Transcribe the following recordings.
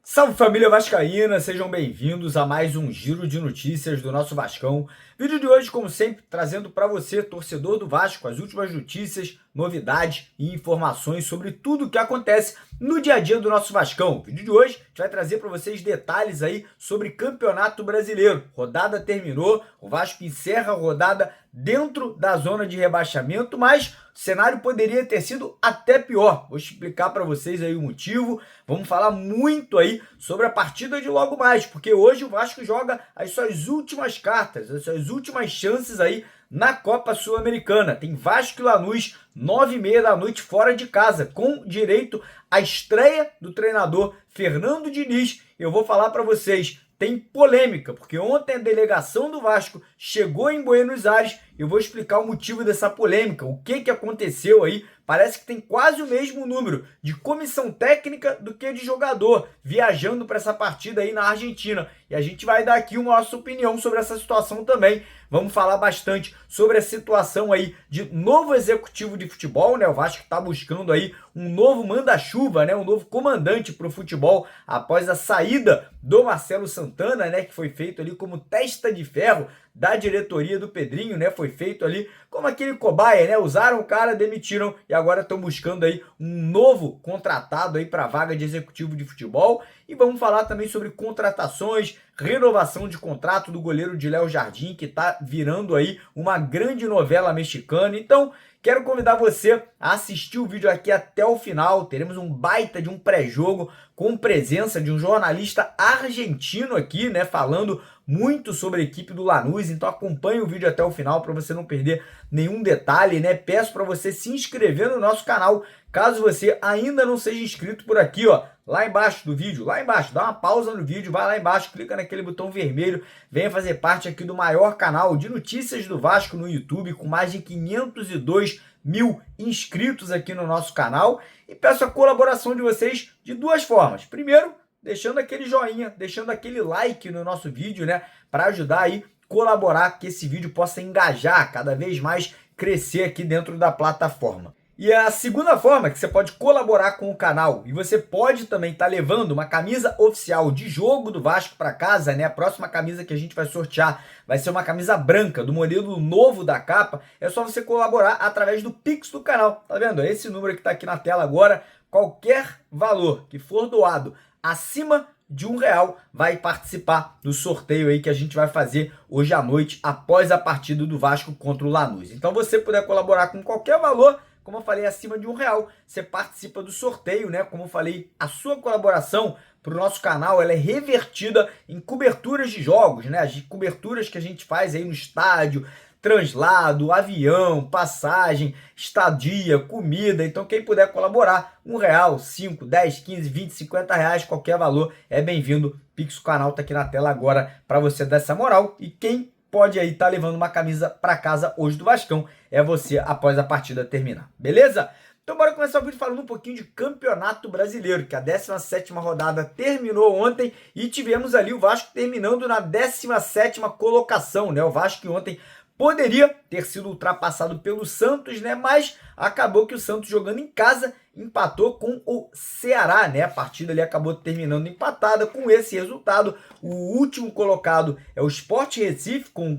Salve família vascaína, sejam bem-vindos a mais um giro de notícias do nosso Vascão. Vídeo de hoje, como sempre, trazendo para você, torcedor do Vasco, as últimas notícias, novidades e informações sobre tudo o que acontece no dia a dia do nosso Vascão. Vídeo de hoje, a gente vai trazer para vocês detalhes aí sobre Campeonato Brasileiro. Rodada terminou, o Vasco encerra a rodada dentro da zona de rebaixamento, mas o cenário poderia ter sido até pior. Vou explicar para vocês aí o motivo. Vamos falar muito aí sobre a partida de logo mais, porque hoje o Vasco joga as suas últimas cartas, as suas últimas chances aí na Copa Sul-Americana. Tem Vasco e Lanús, 9h30 da noite, fora de casa, com direito à estreia do treinador Fernando Diniz. Eu vou falar para vocês, tem polêmica, porque ontem a delegação do Vasco chegou em Buenos Aires. Eu vou explicar o motivo dessa polêmica, o que aconteceu aí. Parece que tem quase o mesmo número de comissão técnica do que de jogador viajando para essa partida aí na Argentina. E a gente vai dar aqui uma nossa opinião sobre essa situação também. Vamos falar bastante sobre a situação aí de novo executivo de futebol, né? O Vasco está buscando aí um novo manda-chuva, né? Um novo comandante para o futebol após a saída do Marcelo Santana, né? Que foi feito ali como testa de ferro da diretoria do Pedrinho, né? Foi feito ali como aquele cobaia, né? Usaram o cara, demitiram e agora estão buscando aí um novo contratado aí para a vaga de executivo de futebol. E vamos falar também sobre contratações, renovação de contrato do goleiro de Léo Jardim, que está virando aí uma grande novela mexicana. Então, quero convidar você a assistir o vídeo aqui até o final. Teremos um baita de um pré-jogo com presença de um jornalista argentino aqui, né, falando muito sobre a equipe do Lanús. Então acompanhe o vídeo até o final para você não perder nenhum detalhe, né? Peço para você se inscrever no nosso canal, caso você ainda não seja inscrito por aqui, ó, lá embaixo do vídeo, lá embaixo, dá uma pausa no vídeo, vai lá embaixo, clica naquele botão vermelho, venha fazer parte aqui do maior canal de notícias do Vasco no YouTube, com mais de 502 mil inscritos aqui no nosso canal, e peço a colaboração de vocês de duas formas. Primeiro, deixando aquele joinha, deixando aquele like no nosso vídeo, né, para ajudar aí, colaborar, que esse vídeo possa engajar, cada vez mais crescer aqui dentro da plataforma. E a segunda forma que você pode colaborar com o canal, e você pode também estar levando uma camisa oficial de jogo do Vasco para casa, né? A próxima camisa que a gente vai sortear vai ser uma camisa branca do modelo novo da capa. É só você colaborar através do Pix do canal, tá vendo? É esse número que está aqui na tela agora. Qualquer valor que for doado acima de R$1 vai participar do sorteio aí que a gente vai fazer hoje à noite, após a partida do Vasco contra o Lanús. Então, você puder colaborar com qualquer valor, como eu falei, acima de R$1, você participa do sorteio, né? Como eu falei, a sua colaboração para o nosso canal, ela é revertida em coberturas de jogos, né? As coberturas que a gente faz aí no estádio, translado, avião, passagem, estadia, comida. Então, quem puder colaborar, R$1, 5, 10, 15, 20, R$50, qualquer valor é bem-vindo. Pix, o canal tá aqui na tela agora para você dar essa moral. E quem pode aí estar levando uma camisa para casa hoje do Vascão é você após a partida terminar, beleza? Então bora começar o vídeo falando um pouquinho de Campeonato Brasileiro, que a 17ª rodada terminou ontem e tivemos ali o Vasco terminando na 17ª colocação, né? O Vasco que ontem poderia ter sido ultrapassado pelo Santos, né? Mas acabou que o Santos, jogando em casa, empatou com o Ceará, né? A partida ali acabou terminando empatada. Com esse resultado, o último colocado é o Sport Recife, com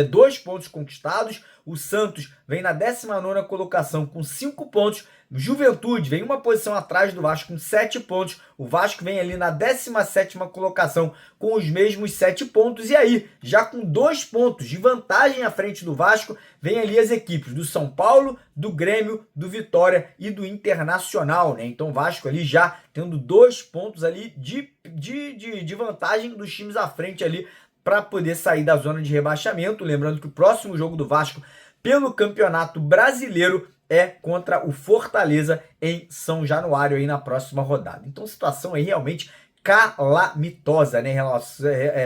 2 pontos conquistados. O Santos vem na 19ª colocação com 5 pontos. Juventude vem uma posição atrás do Vasco com 7 pontos. O Vasco vem ali na 17ª colocação com os mesmos 7 pontos. E aí, já com 2 pontos de vantagem à frente do Vasco, vem ali as equipes do São Paulo, do Grêmio, do Vitória e do Internacional, né? Então o Vasco ali já tendo 2 pontos ali de vantagem dos times à frente ali para poder sair da zona de rebaixamento. Lembrando que o próximo jogo do Vasco pelo Campeonato Brasileiro é contra o Fortaleza em São Januário aí na próxima rodada. Então, situação aí realmente calamitosa, né?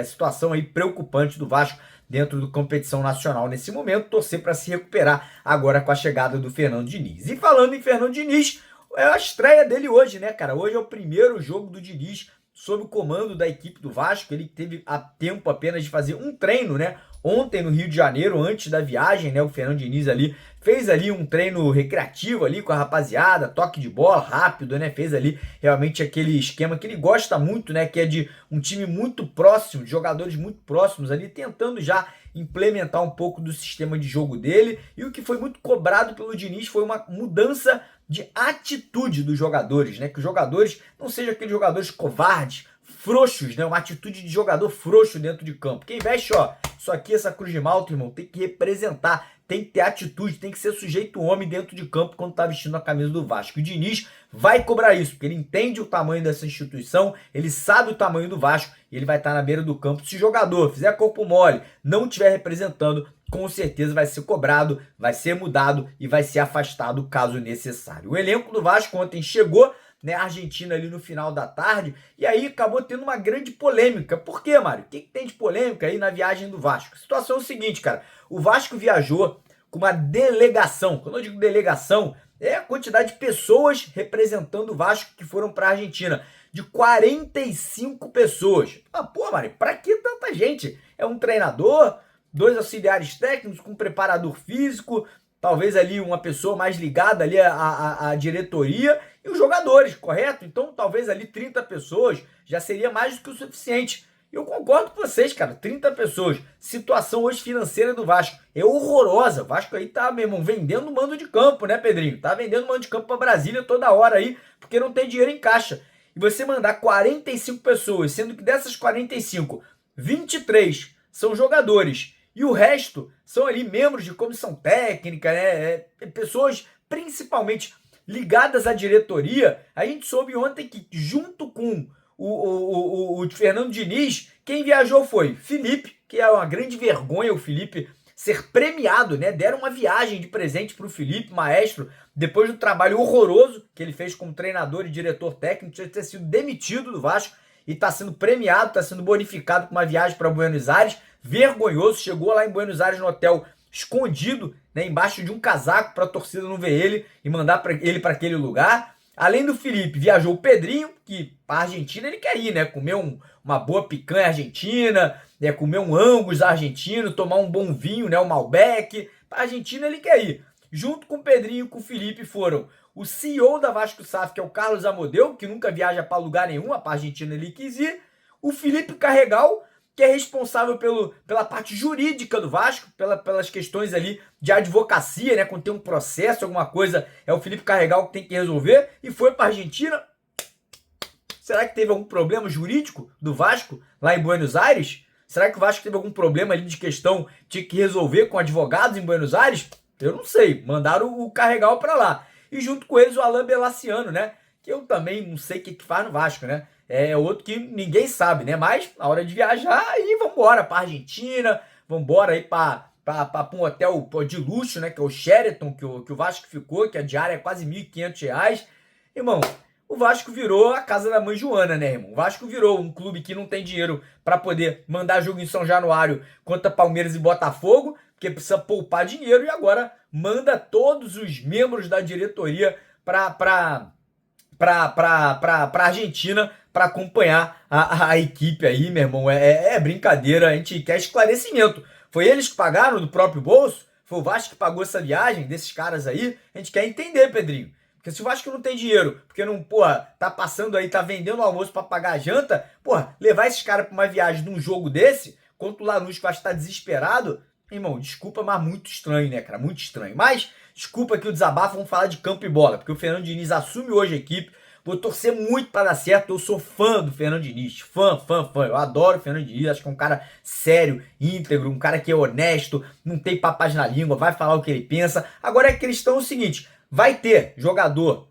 Situação aí preocupante do Vasco dentro da competição nacional nesse momento. Torcer para se recuperar agora com a chegada do Fernando Diniz. E falando em Fernando Diniz, é a estreia dele hoje, né, cara? Hoje é o primeiro jogo do Diniz sob o comando da equipe do Vasco. Ele teve a tempo apenas de fazer um treino, né? Ontem no Rio de Janeiro, antes da viagem, né? O Fernando Diniz ali fez ali um treino recreativo ali com a rapaziada, toque de bola rápido, né? Fez ali realmente aquele esquema que ele gosta muito, né? Que é de um time muito próximo, de jogadores muito próximos ali, tentando já implementar um pouco do sistema de jogo dele. E o que foi muito cobrado pelo Diniz foi uma mudança de atitude dos jogadores, né? Que os jogadores não sejam aqueles jogadores covardes, frouxos, né? Uma atitude de jogador frouxo dentro de campo. Quem veste, ó, isso aqui, essa cruz de malta, irmão, tem que representar, tem que ter atitude, tem que ser sujeito homem dentro de campo quando tá vestindo a camisa do Vasco. O Diniz vai cobrar isso, porque ele entende o tamanho dessa instituição, ele sabe o tamanho do Vasco e ele vai estar na beira do campo. Se o jogador fizer corpo mole, não estiver representando, com certeza vai ser cobrado, vai ser mudado e vai ser afastado caso necessário. O elenco do Vasco ontem chegou, né, a Argentina ali no final da tarde, e aí acabou tendo uma grande polêmica. Por quê, Mário? O que tem de polêmica aí na viagem do Vasco? A situação é o seguinte, cara, o Vasco viajou com uma delegação. Quando eu digo delegação, é a quantidade de pessoas representando o Vasco que foram para a Argentina, de 45 pessoas. Ah, pô, Mário, pra que tanta gente? É um treinador, 2 auxiliares técnicos com preparador físico, talvez ali uma pessoa mais ligada ali à diretoria e os jogadores, correto? Então talvez ali 30 pessoas já seria mais do que o suficiente. Eu concordo com vocês, cara, 30 pessoas. Situação hoje financeira do Vasco é horrorosa. O Vasco aí tá, meu irmão, vendendo mando de campo, né, Pedrinho? Tá vendendo mando de campo pra Brasília toda hora aí, porque não tem dinheiro em caixa. E você mandar 45 pessoas, sendo que dessas 45, 23 são jogadores e o resto são ali membros de comissão técnica, né? Pessoas principalmente ligadas à diretoria. A gente soube ontem que junto com o Fernando Diniz, quem viajou foi Felipe, que é uma grande vergonha o Felipe ser premiado, né? Deram uma viagem de presente para o Felipe, maestro, depois do trabalho horroroso que ele fez como treinador e diretor técnico, tinha ter sido demitido do Vasco e está sendo premiado, está sendo bonificado com uma viagem para Buenos Aires. Vergonhoso, chegou lá em Buenos Aires no hotel escondido, né, embaixo de um casaco para a torcida não ver ele e mandar ele para aquele lugar. Além do Felipe, viajou o Pedrinho, que para a Argentina ele quer ir, né, comer uma boa picanha argentina, né, comer um Angus argentino, tomar um bom vinho, né, um Malbec. Para a Argentina ele quer ir. Junto com o Pedrinho e com o Felipe foram o CEO da Vasco SAF, que é o Carlos Amodeu, que nunca viaja para lugar nenhum, para a Argentina ele quis ir. O Felipe Carregal, que é responsável pela parte jurídica do Vasco, pelas questões ali de advocacia, né? Quando tem um processo, alguma coisa, é o Felipe Carregal que tem que resolver, e foi para a Argentina. Será que teve algum problema jurídico do Vasco lá em Buenos Aires? Será que o Vasco teve algum problema ali de questão, tinha que resolver com advogados em Buenos Aires? Eu não sei, mandaram o Carregal para lá. E junto com eles o Alain Belaciano, né? Que eu também não sei o que faz no Vasco, né? É outro que ninguém sabe, né? Mas na hora de viajar, aí vambora pra Argentina, vambora aí pra um hotel de luxo, né? Que é o Sheraton, que o Vasco ficou, que a diária é quase R$ 1.500. Irmão, o Vasco virou a casa da mãe Joana, né, irmão? O Vasco virou um clube que não tem dinheiro pra poder mandar jogo em São Januário contra Palmeiras e Botafogo, porque precisa poupar dinheiro, e agora manda todos os membros da diretoria pra Argentina para acompanhar a equipe aí, meu irmão. É brincadeira, a gente quer esclarecimento. Foi eles que pagaram do próprio bolso? Foi o Vasco que pagou essa viagem desses caras aí? A gente quer entender, Pedrinho. Porque se o Vasco não tem dinheiro, porque não, porra, tá passando aí, tá vendendo o almoço para pagar a janta, porra, levar esses caras pra uma viagem num jogo desse, quanto o Lanús que vai estar desesperado, irmão, desculpa, mas muito estranho, né, cara? Muito estranho. Mas, desculpa aqui o desabafo, vamos falar de campo e bola, porque o Fernando Diniz assume hoje a equipe. Vou torcer muito para dar certo. Eu sou fã do Fernando Diniz. Fã. Eu adoro o Fernando Diniz. Acho que é um cara sério, íntegro, um cara que é honesto, não tem papas na língua, vai falar o que ele pensa. Agora a questão é o seguinte: vai ter jogador,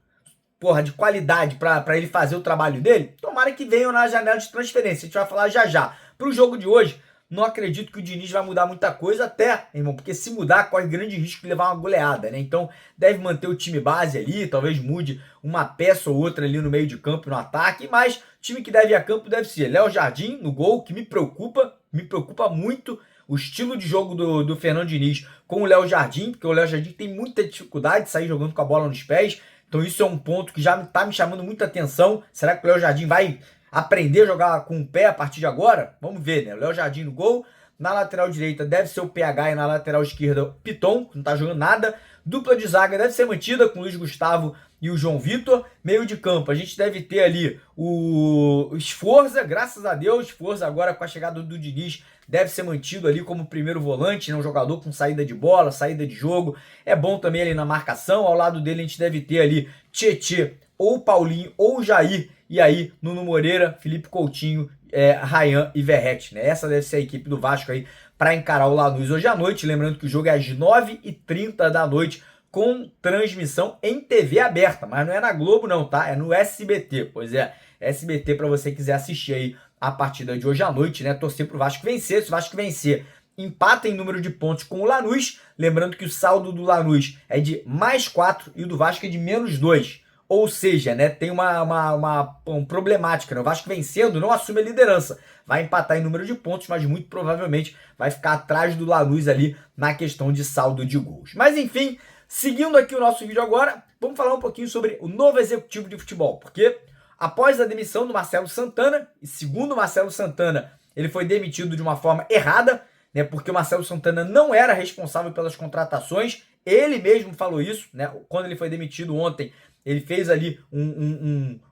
porra, de qualidade para ele fazer o trabalho dele? Tomara que venham na janela de transferência. A gente vai falar já já. Pro jogo de hoje, não acredito que o Diniz vai mudar muita coisa, até, irmão, porque se mudar, corre grande risco de levar uma goleada, né? Então, deve manter o time base ali, talvez mude uma peça ou outra ali no meio de campo e no ataque, mas o time que deve ir a campo deve ser Léo Jardim no gol, que me preocupa muito o estilo de jogo do Fernando Diniz com o Léo Jardim, porque o Léo Jardim tem muita dificuldade de sair jogando com a bola nos pés, então isso é um ponto que já tá me chamando muita atenção. Será que o Léo Jardim vai aprender a jogar com o pé a partir de agora? Vamos ver, né? O Léo Jardim no gol. Na lateral direita deve ser o PH e na lateral esquerda o Piton, que não tá jogando nada. Dupla de zaga deve ser mantida com o Luiz Gustavo e o João Vitor. Meio de campo, a gente deve ter ali o Sforza, graças a Deus. Sforza agora com a chegada do Diniz deve ser mantido ali como primeiro volante, né? Um jogador com saída de bola, saída de jogo. É bom também ali na marcação. Ao lado dele a gente deve ter ali Tietê, ou Paulinho, ou Jair. E aí, Nuno Moreira, Felipe Coutinho, Ryan e Verratti, né? Essa deve ser a equipe do Vasco aí para encarar o Lanús hoje à noite. Lembrando que o jogo é às 9h30 da noite, com transmissão em TV aberta, mas não é na Globo não, tá? É no SBT, pois é, SBT para você quiser assistir aí a partida de hoje à noite, né? Torcer pro Vasco vencer. Se o Vasco vencer, empata em número de pontos com o Lanús. Lembrando que o saldo do Lanús é de +4 e o do Vasco é de -2. Ou seja, né, tem uma problemática, né? O Vasco vencendo não assume a liderança. Vai empatar em número de pontos, mas muito provavelmente vai ficar atrás do Lanús ali na questão de saldo de gols. Mas enfim, seguindo aqui o nosso vídeo agora, vamos falar um pouquinho sobre o novo executivo de futebol. Porque após a demissão do Marcelo Santana, e segundo o Marcelo Santana, ele foi demitido de uma forma errada, né, porque o Marcelo Santana não era responsável pelas contratações. Ele mesmo falou isso, né, quando ele foi demitido ontem. Ele fez ali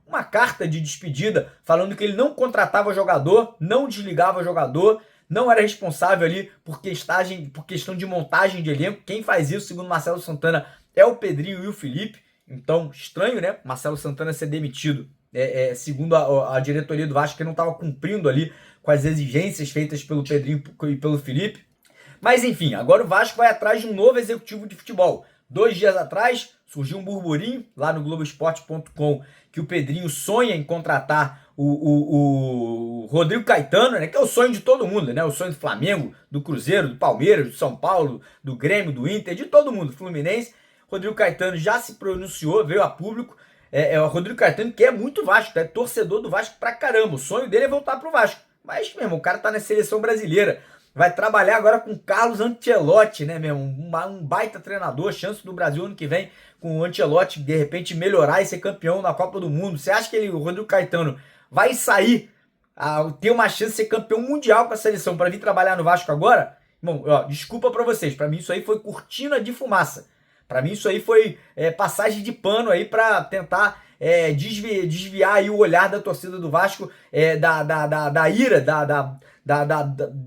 uma carta de despedida falando que ele não contratava jogador, não desligava jogador, não era responsável ali por questão de montagem de elenco. Quem faz isso, segundo Marcelo Santana, é o Pedrinho e o Felipe. Então, estranho, né? Marcelo Santana ser demitido, segundo a diretoria do Vasco, que não estava cumprindo ali com as exigências feitas pelo Pedrinho e pelo Felipe. Mas enfim, agora o Vasco vai atrás de um novo executivo de futebol. 2 dias atrás, surgiu um burburinho lá no Globoesporte.com que o Pedrinho sonha em contratar o Rodrigo Caetano, né? Que é o sonho de todo mundo, né? O sonho do Flamengo, do Cruzeiro, do Palmeiras, do São Paulo, do Grêmio, do Inter, de todo mundo, Fluminense. Rodrigo Caetano já se pronunciou, veio a público. O Rodrigo Caetano que é muito Vasco, é torcedor do Vasco pra caramba. O sonho dele é voltar pro Vasco. Mas, meu irmão, o cara tá na seleção brasileira. Vai trabalhar agora com Carlos Ancelotti, né, meu? Um baita treinador. Chance do Brasil ano que vem com o Ancelotti de repente melhorar e ser campeão na Copa do Mundo. Você acha que o Rodrigo Caetano vai sair ter uma chance de ser campeão mundial com a seleção para vir trabalhar no Vasco agora? Bom, desculpa para vocês. Para mim isso aí foi cortina de fumaça. Para mim isso aí foi passagem de pano aí para tentar desviar aí o olhar da torcida do Vasco da ira,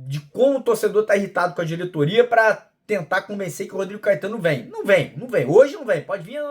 de como o torcedor tá irritado com a diretoria para tentar convencer que o Rodrigo Caetano vem. Não vem. Hoje não vem. Pode vir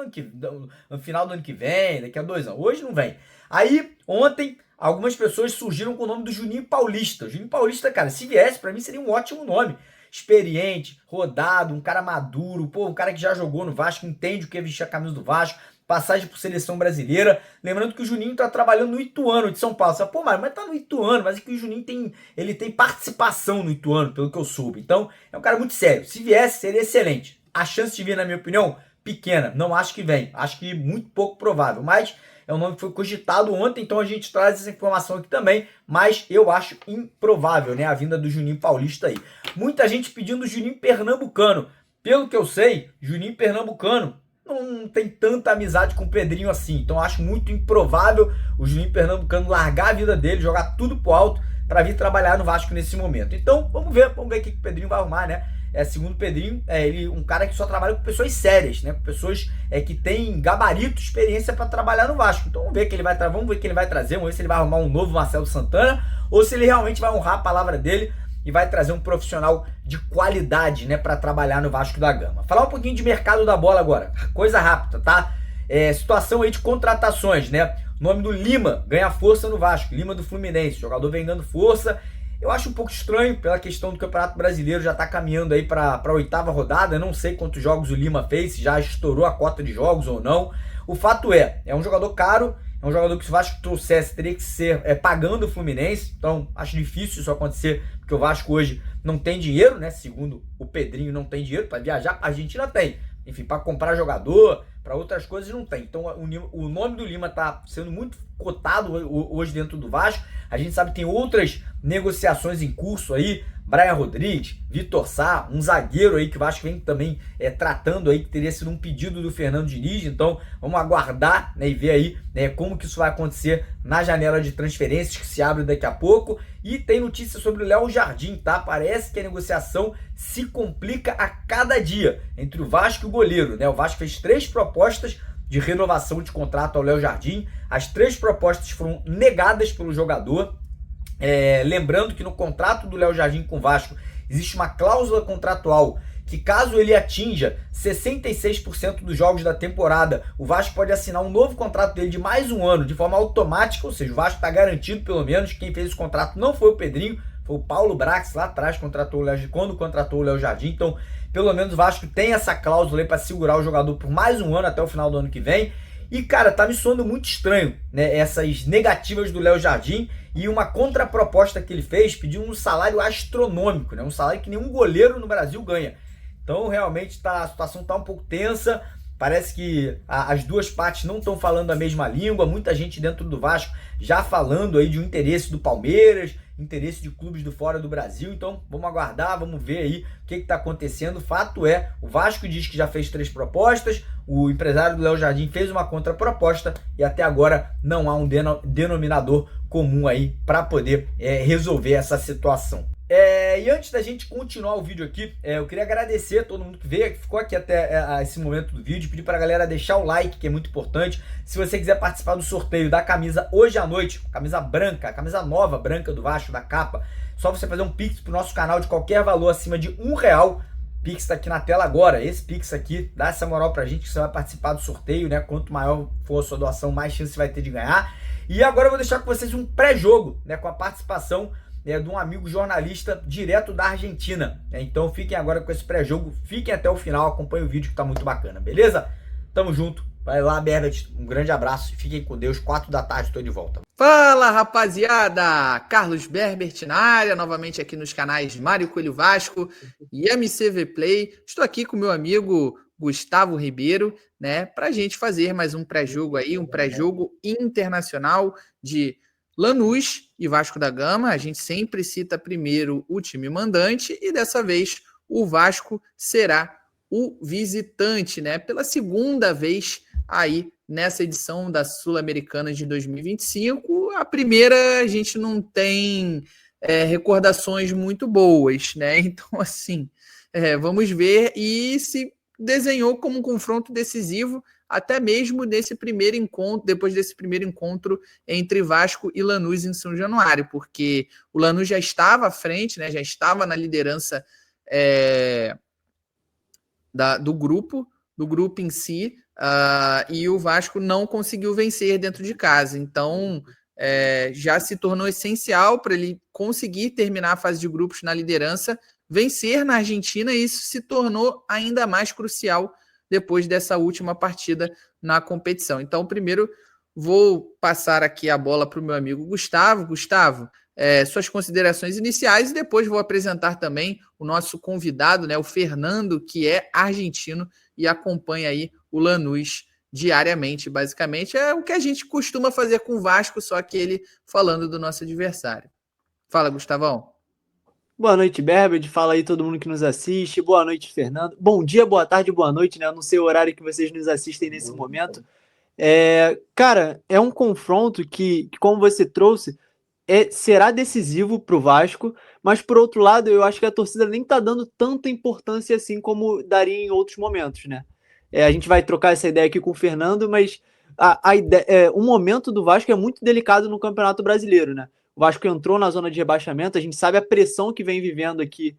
no final do ano que vem, daqui a 2 anos. Hoje não vem. Aí, ontem, algumas pessoas surgiram com o nome do Juninho Paulista. O Juninho Paulista, cara, se viesse, para mim seria um ótimo nome. Experiente, rodado, um cara maduro, um cara que já jogou no Vasco, entende o que é vestir a camisa do Vasco, passagem por seleção brasileira. Lembrando que o Juninho tá trabalhando no Ituano de São Paulo. Você fala, mas tá no Ituano, mas é que o Juninho tem participação no Ituano, pelo que eu soube. Então, é um cara muito sério. Se viesse, seria excelente. A chance de vir, na minha opinião, pequena. Não acho que vem. Acho que muito pouco provável. Mas é um nome que foi cogitado ontem, então a gente traz essa informação aqui também. Mas eu acho improvável, né, a vinda do Juninho Paulista aí. Muita gente pedindo o Juninho Pernambucano. Pelo que eu sei, Juninho Pernambucano não tem tanta amizade com o Pedrinho assim. Então acho muito improvável o Juninho Pernambucano largar a vida dele, jogar tudo pro alto para vir trabalhar no Vasco nesse momento. Então vamos ver o que o Pedrinho vai arrumar, né? Segundo o Pedrinho, ele um cara que só trabalha com pessoas sérias, né? Com pessoas que têm gabarito, experiência para trabalhar no Vasco. Então vamos ver o que ele vai trazer, vamos ver se ele vai arrumar um novo Marcelo Santana ou se ele realmente vai honrar a palavra dele e vai trazer um profissional de qualidade, né, para trabalhar no Vasco da Gama. Falar um pouquinho de mercado da bola agora, coisa rápida, tá? Situação aí de contratações, né? O nome do Lima ganha força no Vasco, Lima do Fluminense, jogador vem dando força. Eu acho um pouco estranho pela questão do Campeonato Brasileiro, já tá caminhando aí para a 8ª rodada, eu não sei quantos jogos o Lima fez, se já estourou a cota de jogos ou não. O fato é um jogador caro, é um jogador que se o Vasco trouxesse teria que ser pagando o Fluminense, então acho difícil isso acontecer, porque o Vasco hoje não tem dinheiro, né? Segundo o Pedrinho, não tem dinheiro para viajar, a Argentina tem. Enfim, para comprar jogador, para outras coisas não tem. Então o nome do Lima está sendo muito cotado hoje dentro do Vasco. A gente sabe que tem outras negociações em curso aí, Brian Rodrigues, Vitor Sá, um zagueiro aí que o Vasco vem também tratando aí, que teria sido um pedido do Fernando Diniz. Então vamos aguardar, né, e ver aí, né, como que isso vai acontecer na janela de transferências que se abre daqui a pouco. E tem notícia sobre o Léo Jardim, tá? Parece que a negociação se complica a cada dia entre o Vasco e o goleiro, né? O Vasco fez 3 propostas de renovação de contrato ao Léo Jardim. As 3 propostas foram negadas pelo jogador. Lembrando que no contrato do Léo Jardim com o Vasco existe uma cláusula contratual que, caso ele atinja 66% dos jogos da temporada, o Vasco pode assinar um novo contrato dele de mais um ano de forma automática, ou seja, o Vasco está garantido pelo menos. Quem fez esse contrato não foi o Pedrinho, foi o Paulo Brax lá atrás, quando contratou o Léo Jardim. Então, pelo menos o Vasco tem essa cláusula aí para segurar o jogador por mais um ano até o final do ano que vem. E, cara, tá me soando muito estranho, né, essas negativas do Léo Jardim, e uma contraproposta que ele fez, pediu um salário astronômico, né, um salário que nenhum goleiro no Brasil ganha. Então, realmente, a situação tá um pouco tensa. Parece que as duas partes não estão falando a mesma língua. Muita gente dentro do Vasco já falando aí de um interesse do Palmeiras, interesse de clubes do fora do Brasil. Então vamos aguardar, vamos ver aí o que está acontecendo. O fato é, o Vasco diz que já fez 3 propostas, o empresário do Léo Jardim fez uma contraproposta e até agora não há um denominador comum aí para poder resolver essa situação. E antes da gente continuar o vídeo aqui, eu queria agradecer a todo mundo que veio, que ficou aqui até esse momento do vídeo, pedir para a galera deixar o like, que é muito importante. Se você quiser participar do sorteio da camisa hoje à noite, camisa branca, a camisa nova branca do Vasco, da capa, só você fazer um pix pro nosso canal de qualquer valor acima de R$1. Pix tá aqui na tela agora. Esse Pix aqui dá essa moral pra gente, que você vai participar do sorteio, né? Quanto maior for a sua doação, mais chance você vai ter de ganhar. E agora eu vou deixar com vocês um pré-jogo, né? Com a participação de um amigo jornalista direto da Argentina. Então fiquem agora com esse pré-jogo, fiquem até o final, acompanhem o vídeo que tá muito bacana, beleza? Tamo junto, vai lá, Berbert, um grande abraço, fiquem com Deus, 4 da tarde, tô de volta. Fala, rapaziada! Carlos Berbert na área, novamente aqui nos canais Mário Coelho Vasco e MCV Play. Estou aqui com meu amigo Gustavo Ribeiro, né, pra gente fazer mais um pré-jogo aí, um pré-jogo internacional de Lanús e Vasco da Gama. A gente sempre cita primeiro o time mandante e dessa vez o Vasco será o visitante, né? Pela segunda vez aí nessa edição da Sul-Americana de 2025. A primeira a gente não tem recordações muito boas, né? Então, assim, vamos ver, e se desenhou como um confronto decisivo até mesmo desse primeiro encontro, depois desse primeiro encontro entre Vasco e Lanús em São Januário, porque o Lanús já estava à frente, né, já estava na liderança do grupo em si, e o Vasco não conseguiu vencer dentro de casa. Então, já se tornou essencial para ele conseguir terminar a fase de grupos na liderança, vencer na Argentina, e isso se tornou ainda mais crucial depois dessa última partida na competição. Então, primeiro, vou passar aqui a bola para o meu amigo Gustavo. Gustavo, suas considerações iniciais, e depois vou apresentar também o nosso convidado, né, o Fernando, que é argentino e acompanha aí o Lanús diariamente. Basicamente, é o que a gente costuma fazer com o Vasco, só que ele falando do nosso adversário. Fala, Gustavão. Boa noite, Berbert. Fala aí todo mundo que nos assiste. Boa noite, Fernando. Bom dia, boa tarde, boa noite, né? Eu não sei o horário que vocês nos assistem nesse momento. Cara, é um confronto que como você trouxe, será decisivo para o Vasco, mas por outro lado, eu acho que a torcida nem tá dando tanta importância assim como daria em outros momentos, né? A gente vai trocar essa ideia aqui com o Fernando, mas o momento do Vasco é muito delicado no Campeonato Brasileiro, né? O Vasco entrou na zona de rebaixamento, a gente sabe a pressão que vem vivendo aqui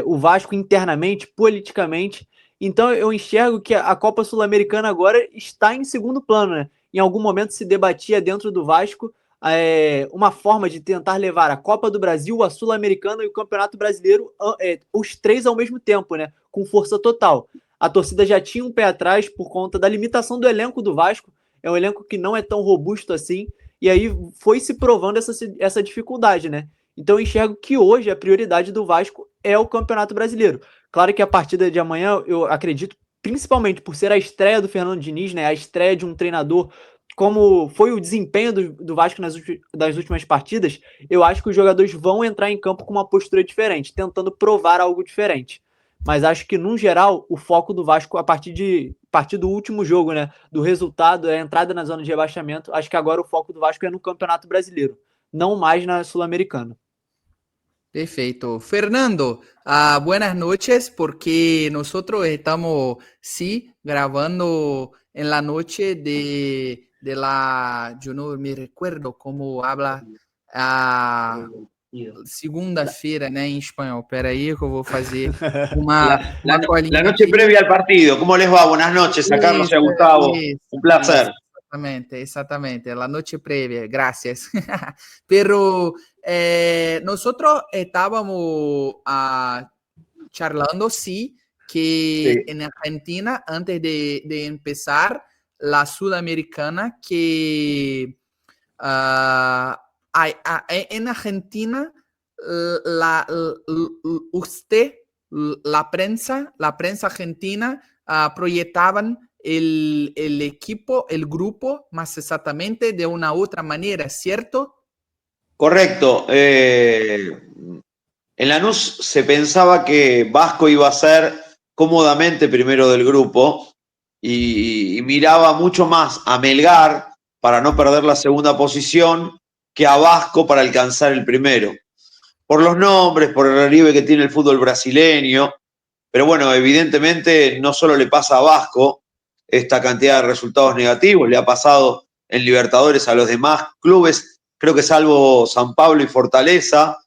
o Vasco internamente, politicamente. Então eu enxergo que a Copa Sul-Americana agora está em segundo plano, né? Em algum momento se debatia dentro do Vasco uma forma de tentar levar a Copa do Brasil, a Sul-Americana e o Campeonato Brasileiro, os 3 ao mesmo tempo, né? Com força total. A torcida já tinha um pé atrás por conta da limitação do elenco do Vasco. É um elenco que não é tão robusto assim. E aí foi se provando essa dificuldade, né? Então eu enxergo que hoje a prioridade do Vasco é o Campeonato Brasileiro. Claro que a partida de amanhã, eu acredito principalmente por ser a estreia do Fernando Diniz, né? A estreia de um treinador, como foi o desempenho do Vasco das últimas partidas, eu acho que os jogadores vão entrar em campo com uma postura diferente, tentando provar algo diferente. Mas acho que, no geral, o foco do Vasco, a partir do último jogo, né? Do resultado, a entrada na zona de rebaixamento, acho que agora o foco do Vasco é no Campeonato Brasileiro, não mais na Sul-Americana. Perfecto. Fernando, buenas noches, porque nosotros estamos, sí, grabando en la noche yo no me recuerdo cómo habla segunda-feira, né, em espanhol. Espera aí que eu vou fazer uma colinha La noche aqui. previa al partido. ¿Cómo les va? Buenas noches a Carlos y a Gustavo. Un placer. Exactamente, la noche previa, gracias. Pero nosotros estábamos charlando, sí, que en Argentina, antes de empezar la Sudamericana, que en Argentina, usted, la prensa argentina, proyectaban el equipo, el grupo, más exactamente, de una otra manera, ¿cierto? Correcto. En Lanús se pensaba que Vasco iba a ser cómodamente primero del grupo y miraba mucho más a Melgar para no perder la segunda posición que a Vasco para alcanzar el primero. Por los nombres, por el relieve que tiene el fútbol brasileño, pero bueno, evidentemente no solo le pasa a Vasco esta cantidad de resultados negativos, le ha pasado en Libertadores a los demás clubes, creo que salvo San Pablo y Fortaleza,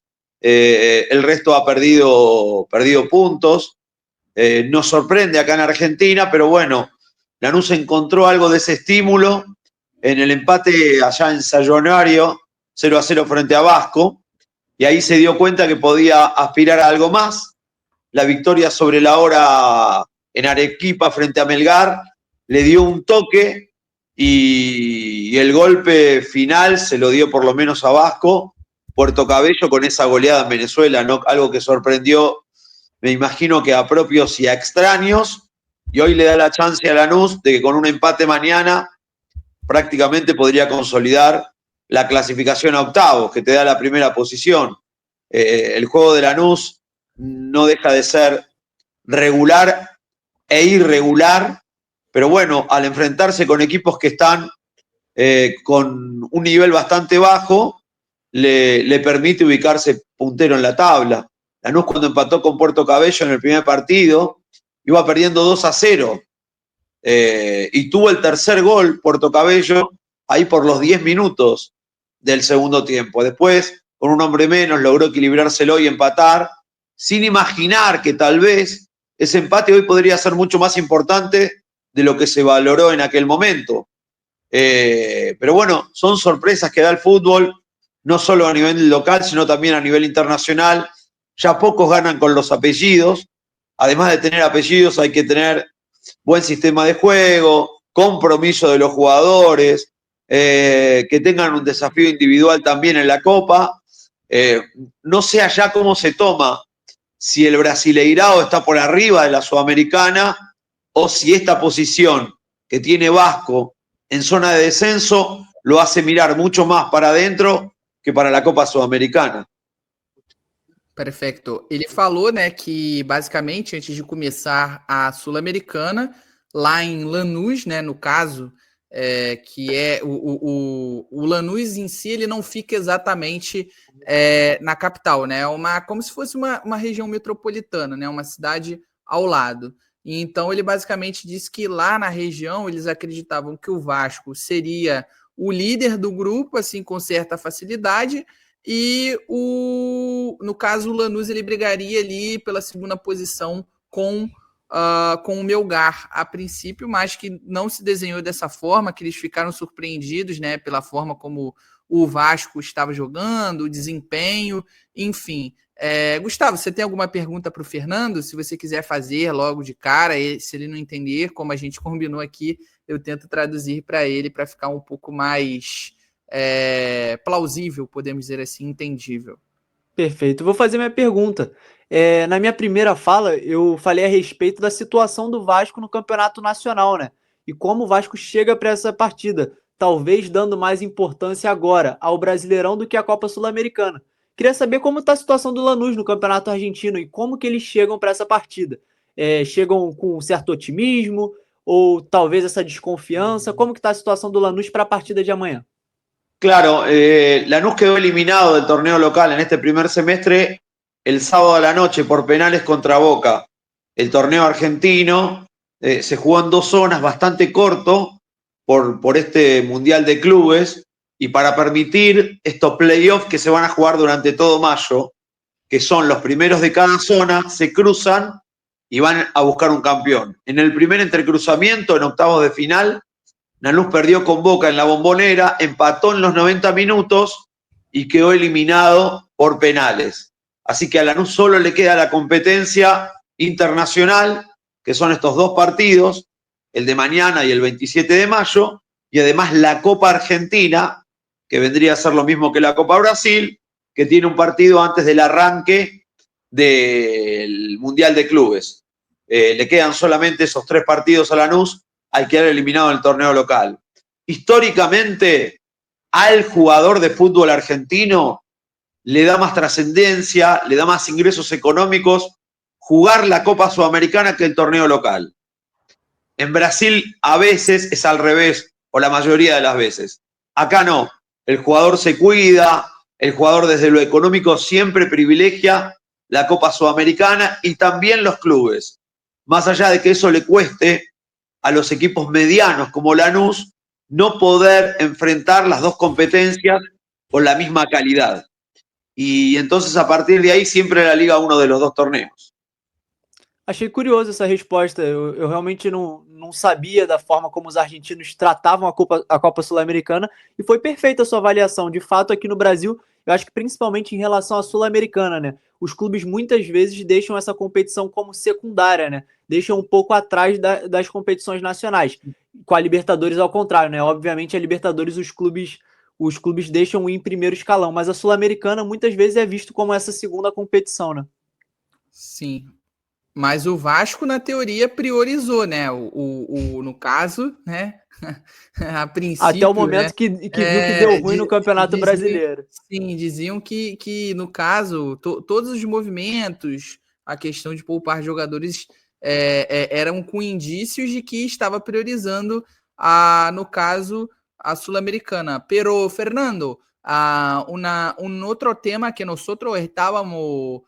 el resto ha perdido puntos. Nos sorprende acá en Argentina, pero bueno, Lanús encontró algo de ese estímulo en el empate allá en Sayonario, 0-0 frente a Vasco, y ahí se dio cuenta que podía aspirar a algo más. La victoria sobre la hora en Arequipa frente a Melgar le dio un toque y el golpe final se lo dio por lo menos a Vasco, Puerto Cabello con esa goleada en Venezuela, ¿no? Algo que sorprendió, me imagino que a propios y a extraños, y hoy le da la chance a Lanús de que con un empate mañana prácticamente podría consolidar la clasificación a octavos, que te da la primera posición. El juego de Lanús no deja de ser regular e irregular, pero bueno, al enfrentarse con equipos que están con un nivel bastante bajo, le permite ubicarse puntero en la tabla. Lanús, cuando empató con Puerto Cabello en el primer partido, iba perdiendo 2-0 y tuvo el tercer gol Puerto Cabello ahí por los 10 minutos del segundo tiempo. Después, con un hombre menos, logró equilibrárselo y empatar, sin imaginar que tal vez ese empate hoy podría ser mucho más importante de lo que se valoró en aquel momento. Pero bueno, son sorpresas que da el fútbol, no solo a nivel local, sino también a nivel internacional. Ya pocos ganan con los apellidos. Además de tener apellidos, hay que tener buen sistema de juego, compromiso de los jugadores, que tengan un desafío individual también en la Copa. No sé allá cómo se toma, si el Brasileirao está por arriba de la Sudamericana o si esta posición que tiene Vasco en zona de descenso lo hace mirar mucho más para adentro que para la Copa Sudamericana. Perfeito. Ele falou, né, que basicamente antes de começar a Sul-Americana, lá em Lanús, né, no caso, que é o Lanús em si, ele não fica exatamente na capital, né, como se fosse uma região metropolitana, né, uma cidade ao lado. E então ele basicamente disse que lá na região eles acreditavam que o Vasco seria o líder do grupo, assim, com certa facilidade, e no caso o Lanús ele brigaria ali pela segunda posição com o Melgar a princípio, mas que não se desenhou dessa forma, que eles ficaram surpreendidos, né, pela forma como o Vasco estava jogando, o desempenho, enfim. Gustavo, você tem alguma pergunta para o Fernando? Se você quiser fazer logo de cara, se ele não entender, como a gente combinou aqui, eu tento traduzir para ele para ficar um pouco mais plausível, podemos dizer assim, entendível. Perfeito. Vou fazer minha pergunta. Na minha primeira fala, eu falei a respeito da situação do Vasco no Campeonato Nacional, né? E como o Vasco chega para essa partida, talvez dando mais importância agora ao Brasileirão do que à Copa Sul-Americana. Queria saber como está a situação do Lanús no Campeonato Argentino e como que eles chegam para essa partida. Chegam com um certo otimismo ou talvez essa desconfiança? Como que está a situação do Lanús para a partida de amanhã? Claro, Lanús quedó eliminado del torneo local en este primer semestre el sábado a la noche por penales contra Boca. El torneo argentino se jugó en 2 zonas, bastante corto por este Mundial de Clubes, y para permitir estos playoffs que se van a jugar durante todo mayo, que son los primeros de cada zona, se cruzan y van a buscar un campeón. En el primer entrecruzamiento, en octavos de final, Lanús perdió con Boca en la Bombonera, empató en los 90 minutos y quedó eliminado por penales. Así que a Lanús solo le queda la competencia internacional, que son estos 2 partidos, el de mañana y el 27 de mayo, y además la Copa Argentina, que vendría a ser lo mismo que la Copa Brasil, que tiene un partido antes del arranque del Mundial de Clubes. Le quedan solamente esos 3 partidos a Lanús al quedar eliminado en el torneo local. Históricamente, al jugador de fútbol argentino le da más trascendencia, le da más ingresos económicos jugar la Copa Sudamericana que el torneo local. En Brasil a veces es al revés, o la mayoría de las veces. Acá no, el jugador se cuida, el jugador desde lo económico siempre privilegia la Copa Sudamericana y también los clubes. Más allá de que eso le cueste a los equipos medianos como Lanús no poder enfrentar las 2 competencias con la misma calidad. Y entonces a partir de ahí siempre la liga uno de los 2 torneos. Achei curioso essa resposta. Eu realmente não sabia da forma como os argentinos tratavam a Copa Sul-Americana e foi perfeita a sua avaliação. De fato, aqui no Brasil, eu acho que principalmente em relação à Sul-Americana, né? Os clubes muitas vezes deixam essa competição como secundária, né? Deixam um pouco atrás das competições nacionais. Com a Libertadores ao contrário, né? Obviamente a Libertadores os clubes deixam ir em primeiro escalão, mas a Sul-Americana muitas vezes é visto como essa segunda competição, né? Sim. Mas o Vasco, na teoria, priorizou, né? No caso, né? A princípio. Até o momento, né? que viu que deu ruim no Campeonato Brasileiro. Sim, diziam que no caso, todos os movimentos, a questão de poupar jogadores eram com indícios de que estava priorizando, no caso, a Sul-Americana. Pero, Fernando, un otro tema que nosotros estábamos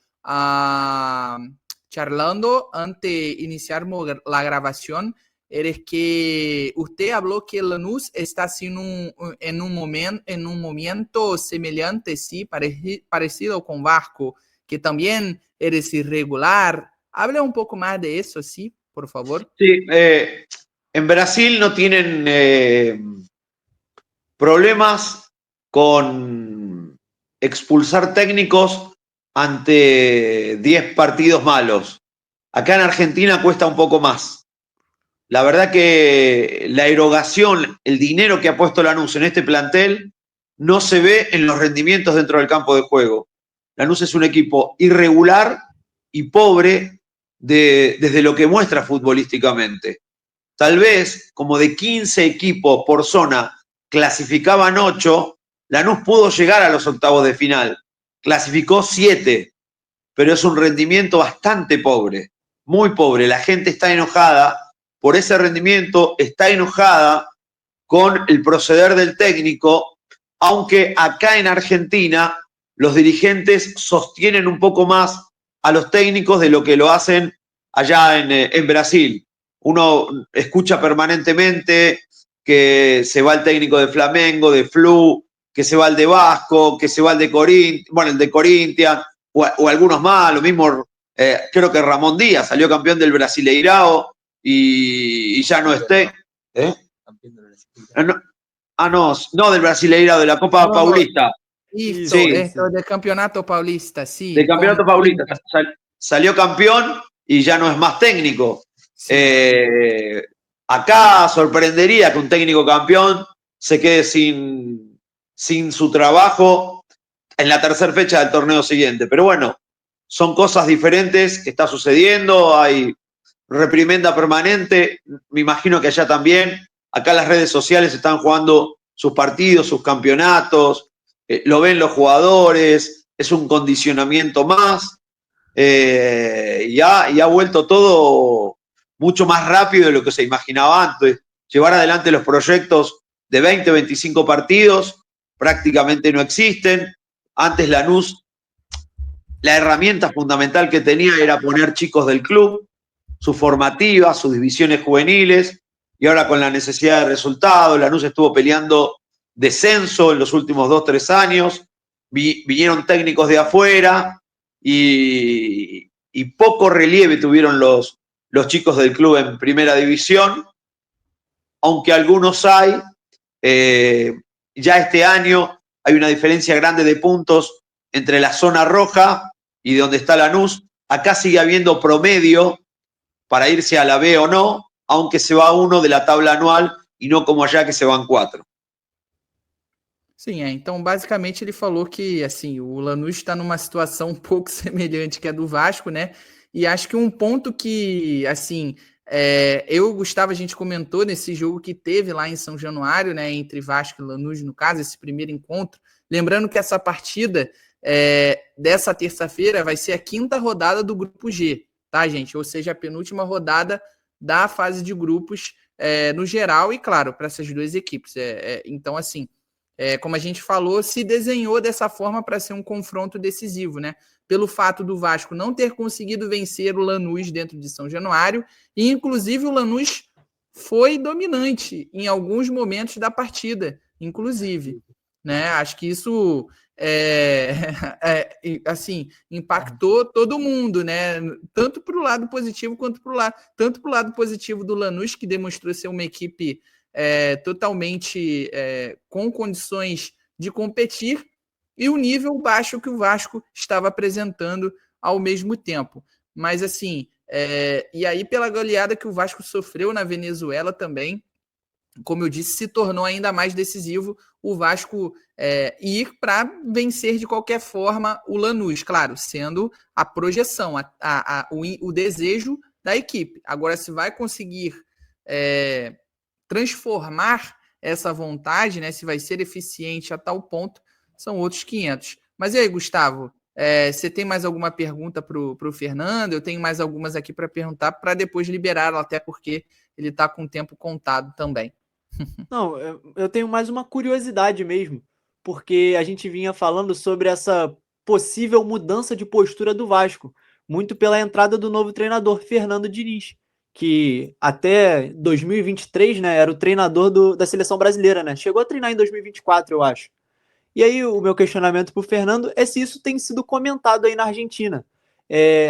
charlando antes de iniciar la grabación, es que usted habló que Lanús está en un momento semejante, sí, parecido con Vasco, que también eres irregular. Habla un poco más de eso, sí, por favor. Sí, en Brasil no tienen problemas con expulsar técnicos ante 10 partidos malos. Acá en Argentina cuesta un poco más. La verdad que la erogación, el dinero que ha puesto Lanús en este plantel, no se ve en los rendimientos dentro del campo de juego. Lanús es un equipo irregular y pobre desde lo que muestra futbolísticamente. Tal vez, como de 15 equipos por zona clasificaban 8, Lanús pudo llegar a los octavos de final. Clasificó 7, pero es un rendimiento bastante pobre, muy pobre. La gente está enojada por ese rendimiento, está enojada con el proceder del técnico, aunque acá en Argentina los dirigentes sostienen un poco más a los técnicos de lo que lo hacen allá en Brasil. Uno escucha permanentemente que se va el técnico de Flamengo, de Flu, que se va el de Vasco, que se va el de Corinthians, o algunos más, lo mismo, creo que Ramón Díaz salió campeón del Brasileirao y ya no esté. No, del Brasileirao, de la Copa Paulista. Eso, sí, del Campeonato Paulista, sí. Del Campeonato Paulista. Salió campeón y ya no es más técnico. Sí. Acá sorprendería que un técnico campeón se quede sin su trabajo en la tercera fecha del torneo siguiente. Pero bueno, son cosas diferentes que está sucediendo, hay reprimenda permanente, me imagino que allá también. Acá las redes sociales están jugando sus partidos, sus campeonatos, lo ven los jugadores, es un condicionamiento más, y ha vuelto todo mucho más rápido de lo que se imaginaba antes. Llevar adelante los proyectos de 20, 25 partidos prácticamente no existen. Antes Lanús, la herramienta fundamental que tenía era poner chicos del club, sus formativas, sus divisiones juveniles, y ahora con la necesidad de resultados, Lanús estuvo peleando descenso en los últimos 2, 3 años, vinieron técnicos de afuera y poco relieve tuvieron los chicos del club en primera división, aunque algunos hay. Ya este año hay una diferencia grande de puntos entre la zona roja y donde está Lanús. Acá sigue habiendo promedio para irse a la B o no, aunque se va uno de la tabla anual e não como allá que se van 4. Sim, então basicamente ele falou que assim, o Lanús está numa situação um pouco semelhante que a do Vasco, né? E acho que um ponto que, assim, eu e o Gustavo, a gente comentou nesse jogo que teve lá em São Januário, né, entre Vasco e Lanús, no caso, esse primeiro encontro. Lembrando que essa partida dessa terça-feira vai ser a 5ª rodada do Grupo G, tá, gente? Ou seja, a penúltima rodada da fase de grupos no geral e, claro, para essas duas equipes. Então, assim, como a gente falou, se desenhou dessa forma para ser um confronto decisivo, né? Pelo fato do Vasco não ter conseguido vencer o Lanús dentro de São Januário, e inclusive o Lanús foi dominante em alguns momentos da partida, inclusive, né? Acho que isso assim, impactou todo mundo, né? Tanto para o lado positivo quanto tanto para o lado positivo do Lanús, que demonstrou ser uma equipe totalmente com condições de competir, e o nível baixo que o Vasco estava apresentando ao mesmo tempo. Mas assim, e aí pela goleada que o Vasco sofreu na Venezuela também, como eu disse, se tornou ainda mais decisivo o Vasco ir para vencer de qualquer forma o Lanús, claro, sendo a projeção, o desejo da equipe. Agora, se vai conseguir transformar essa vontade, né, se vai ser eficiente a tal ponto, são outros 500. Mas e aí, Gustavo, você tem mais alguma pergunta para o Fernando? Eu tenho mais algumas aqui para perguntar, para depois liberá-lo, até porque ele está com o tempo contado também. Não, eu tenho mais uma curiosidade mesmo, porque a gente vinha falando sobre essa possível mudança de postura do Vasco, muito pela entrada do novo treinador, Fernando Diniz, que até 2023, né, era o treinador da seleção brasileira, né? Chegou a treinar em 2024, eu acho. E aí o meu questionamento para o Fernando é se isso tem sido comentado aí na Argentina.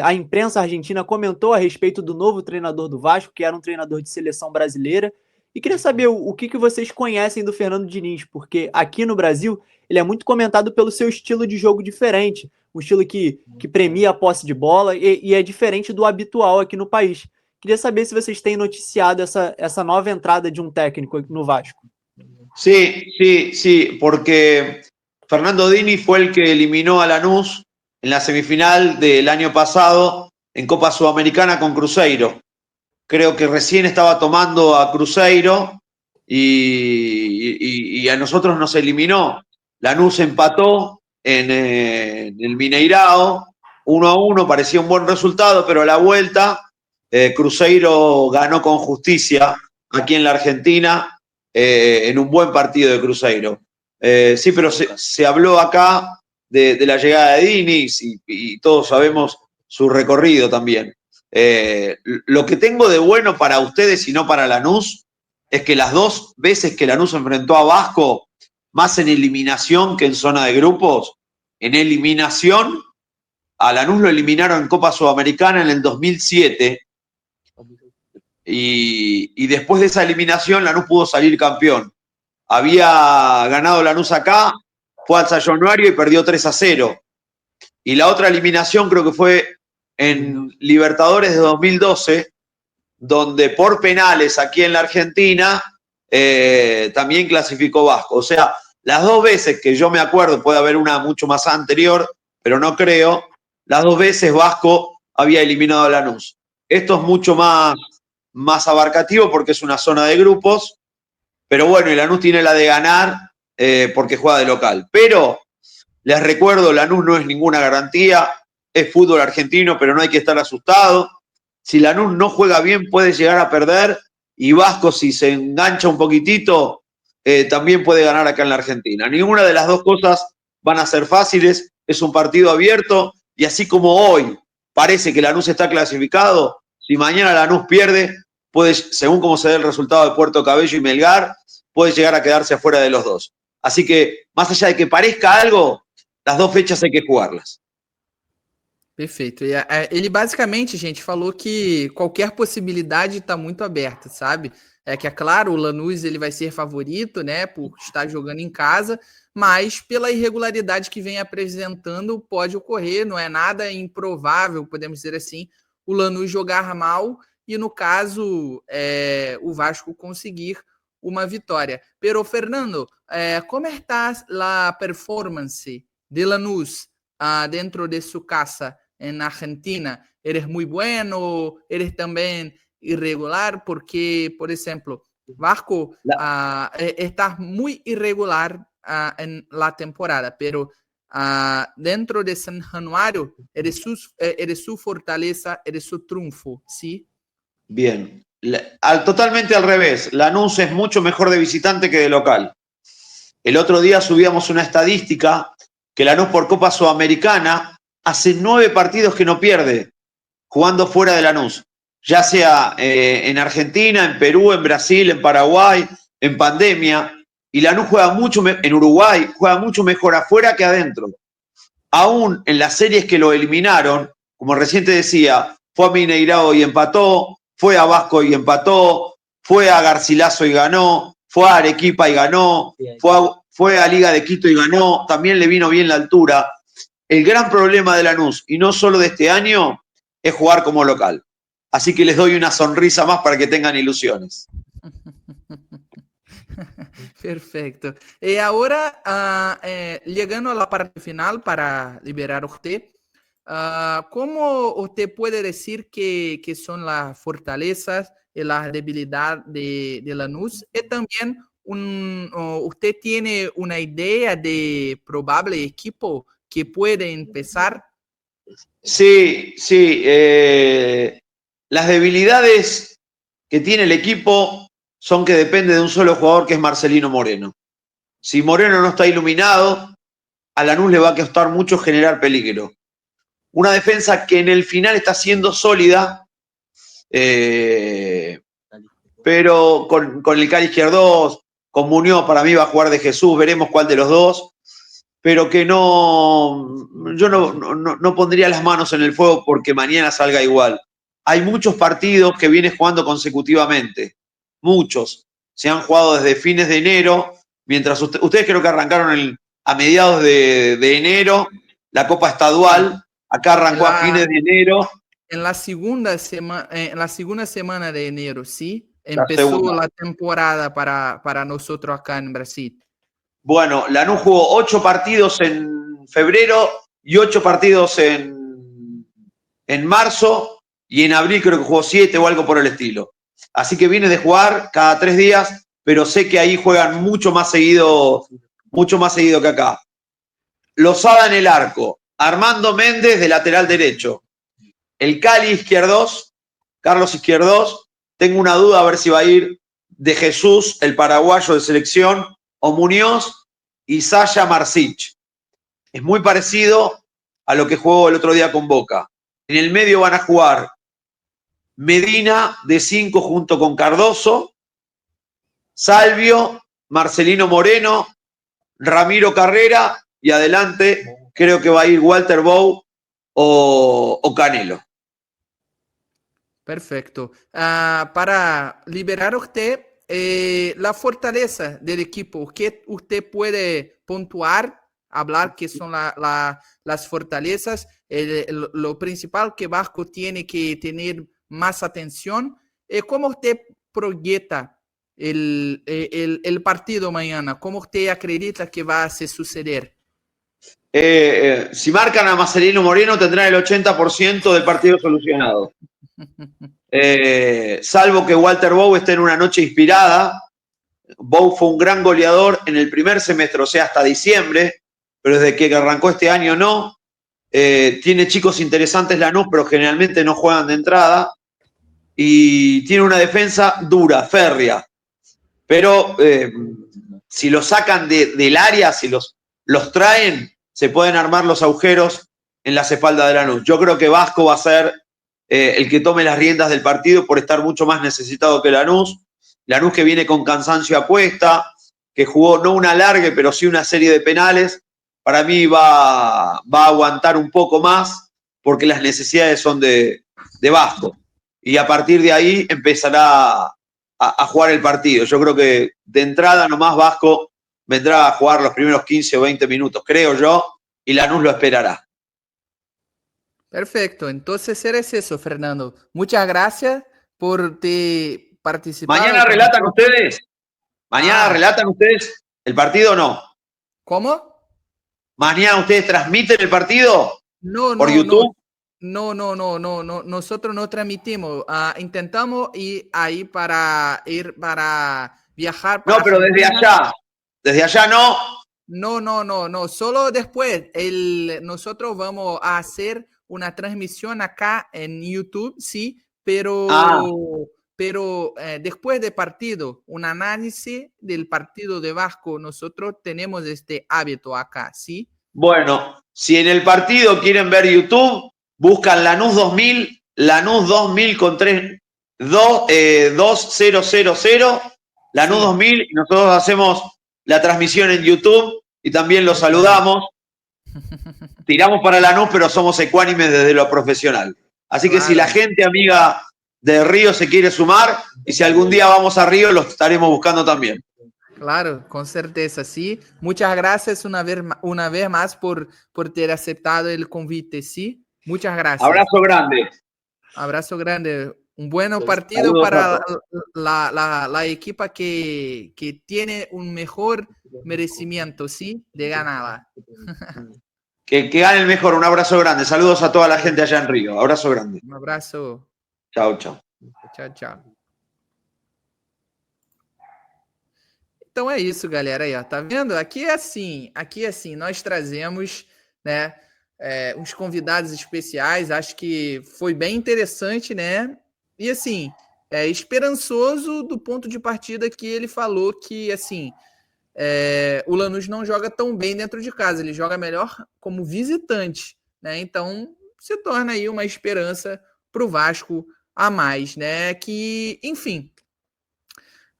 A imprensa argentina comentou a respeito do novo treinador do Vasco, que era um treinador de seleção brasileira, e queria saber o que vocês conhecem do Fernando Diniz, porque aqui no Brasil ele é muito comentado pelo seu estilo de jogo diferente, um estilo que premia a posse de bola e é diferente do habitual aqui no país. Queria saber se vocês têm noticiado essa nova entrada de um técnico no Vasco. Sí, porque Fernando Diniz fue el que eliminó a Lanús en la semifinal del año pasado en Copa Sudamericana con Cruzeiro. Creo que recién estaba tomando a Cruzeiro y a nosotros nos eliminó. Lanús empató en el Mineirao 1-1, parecía un buen resultado, pero a la vuelta Cruzeiro ganó con justicia aquí en la Argentina en un buen partido de Cruzeiro. Sí, pero se habló acá de la llegada de Diniz y todos sabemos su recorrido también. Lo que tengo de bueno para ustedes y no para Lanús es que las 2 veces que Lanús enfrentó a Vasco, más en eliminación que en zona de grupos, en eliminación a Lanús lo eliminaron en Copa Sudamericana en el 2007 y después de esa eliminación Lanús pudo salir campeón. Había ganado Lanús acá, fue al São Januário y perdió 3-0. Y la otra eliminación creo que fue en Libertadores de 2012, donde por penales aquí en la Argentina también clasificó Vasco. O sea, las 2 veces que yo me acuerdo, puede haber una mucho más anterior, pero no creo, las dos veces Vasco había eliminado a Lanús. Esto es mucho más abarcativo porque es una zona de grupos, pero bueno, y Lanús tiene la de ganar porque juega de local. Pero les recuerdo, Lanús no es ninguna garantía, es fútbol argentino, pero no hay que estar asustado. Si Lanús no juega bien, puede llegar a perder, y Vasco, si se engancha un poquitito, también puede ganar acá en la Argentina. Ninguna de las dos cosas van a ser fáciles, es un partido abierto, y así como hoy parece que Lanús está clasificado, si mañana Lanús pierde, puede, según como se dé el resultado de Puerto Cabello y Melgar, puede llegar a quedarse afuera de los dos. Así que, más allá de que parezca algo, las dos fechas hay que jugarlas. Perfeito. Ele basicamente, gente, falou que qualquer possibilidade está muito aberta, sabe? É que, é claro, o Lanús ele vai ser favorito, né, por estar jogando em casa, mas pela irregularidade que vem apresentando, pode ocorrer, não é nada improvável, podemos dizer assim, o Lanús jogar mal e, no caso, o Vasco conseguir uma vitória. Pero, Fernando, como está a performance de Lanús dentro de sua casa en Argentina? ¿Eres muy bueno? ¿Eres también irregular? Porque, por ejemplo, Vasco está muy irregular en la temporada, pero dentro de San Januario eres su fortaleza, eres su triunfo, ¿sí? Bien. Totalmente al revés. Lanús es mucho mejor de visitante que de local. El otro día subíamos una estadística que Lanús por Copa Sudamericana hace 9 partidos que no pierde jugando fuera de Lanús, ya sea en Argentina, en Perú, en Brasil, en Paraguay, en pandemia, y Lanús juega mucho, en Uruguay, juega mucho mejor afuera que adentro. Aún en las series que lo eliminaron, como recién te decía, fue a Mineirao y empató, fue a Vasco y empató, fue a Garcilaso y ganó, fue a Arequipa y ganó, fue a Liga de Quito y ganó, también le vino bien la altura. El gran problema de Lanús, y no solo de este año, es jugar como local. Así que les doy una sonrisa más para que tengan ilusiones. Perfecto. Y ahora, llegando a la parte final para liberar a usted, ¿cómo usted puede decir que son las fortalezas y las debilidades de Lanús? Y también, ¿usted tiene una idea de probable equipo que puede empezar? Sí. Las debilidades que tiene el equipo son que depende de un solo jugador, que es Marcelino Moreno. Si Moreno no está iluminado, a Lanús le va a costar mucho generar peligro. Una defensa que en el final está siendo sólida, pero con el Cali Izquierdos, con Muñoz, para mí va a jugar de Jesús, veremos cuál de los dos, pero que yo no pondría las manos en el fuego porque mañana salga igual. Hay muchos partidos que viene jugando consecutivamente, muchos. Se han jugado desde fines de enero, mientras ustedes creo que arrancaron a mediados de enero, la Copa Estadual, acá arrancó a fines de enero. En la segunda semana de enero, ¿sí? Empezó la temporada para nosotros acá en Brasil. Bueno, Lanús jugó 8 partidos en febrero y 8 partidos en marzo, y en abril creo que jugó 7 o algo por el estilo. Así que viene de jugar cada 3 días, pero sé que ahí juegan mucho más seguido que acá. Lozada en el arco, Armando Méndez de lateral derecho, el Cali Izquierdos, Carlos Izquierdos. Tengo una duda a ver si va a ir de Jesús, el paraguayo de selección, o Muñoz y Sasha Marsic. Es muy parecido a lo que jugó el otro día con Boca. En el medio van a jugar Medina de 5 junto con Cardoso, Salvio, Marcelino Moreno, Ramiro Carrera, y adelante creo que va a ir Walter Bow o Canelo. Perfecto. Para liberar a usted, la fortaleza del equipo, ¿qué usted puede puntuar, hablar qué son las fortalezas? Lo principal que Vasco tiene que tener más atención. ¿Cómo usted proyecta el partido mañana? ¿Cómo usted acredita que va a se suceder? Si marcan a Marcelino Moreno, tendrán el 80% del partido solucionado. Salvo que Walter Bow esté en una noche inspirada. Bow fue un gran goleador en el primer semestre, o sea, hasta diciembre, pero desde que arrancó este año no. Tiene chicos interesantes Lanús, pero generalmente no juegan de entrada. Y tiene una defensa dura, férrea. Pero si los sacan del área, si los traen, se pueden armar los agujeros en las espaldas de Lanús. Yo creo que Vasco va a ser el que tome las riendas del partido por estar mucho más necesitado que Lanús. Lanús que viene con cansancio a cuesta, que jugó no una alargue, pero sí una serie de penales. Para mí va a aguantar un poco más porque las necesidades son de Vasco. Y a partir de ahí empezará a jugar el partido. Yo creo que de entrada nomás Vasco vendrá a jugar los primeros 15 o 20 minutos, creo yo, y Lanús lo esperará. Perfecto, entonces eres eso, Fernando. Muchas gracias por te participar. ¿Mañana relatan ustedes? ¿Mañana relatan ustedes el partido o no? ¿Cómo? ¿Mañana ustedes transmiten el partido? No, ¿Por YouTube? No, nosotros no transmitimos. Intentamos ir ahí para viajar. No, pero desde allá. Desde allá no. No. Solo después. Nosotros vamos a hacer una transmisión acá en YouTube, sí, pero después del partido, un análisis del partido de Vasco, nosotros tenemos este hábito acá, ¿sí? Bueno, si en el partido quieren ver YouTube, buscan Lanús 2000 con 2000, Lanús 2000, y nosotros hacemos la transmisión en YouTube y también los saludamos. Tiramos para Lanús, pero somos ecuánimes desde lo profesional. Así que si la gente amiga de Río se quiere sumar, y si algún día vamos a Río, los estaremos buscando también. Claro, con certeza, sí. Muchas gracias una vez más por ter aceptado el convite, sí. Muchas gracias. Abrazo grande. Abrazo grande. Un buen partido para la equipa que tiene un mejor merecimiento, sí, de ganada. Que gane el mejor. Un abrazo grande. Saludos a toda la gente allá en Río. Abrazo grande. Un abraço. Chao. Tchau. Então é isso, galera. Aí, ó, tá vendo? Aqui é assim. Nós trazemos, né, uns convidados especiais. Acho que foi bem interessante, né? E assim, esperançoso do ponto de partida que ele falou que, assim, o Lanús não joga tão bem dentro de casa. Ele joga melhor como visitante, né? Então, se torna aí uma esperança para o Vasco a mais, né? Que, enfim,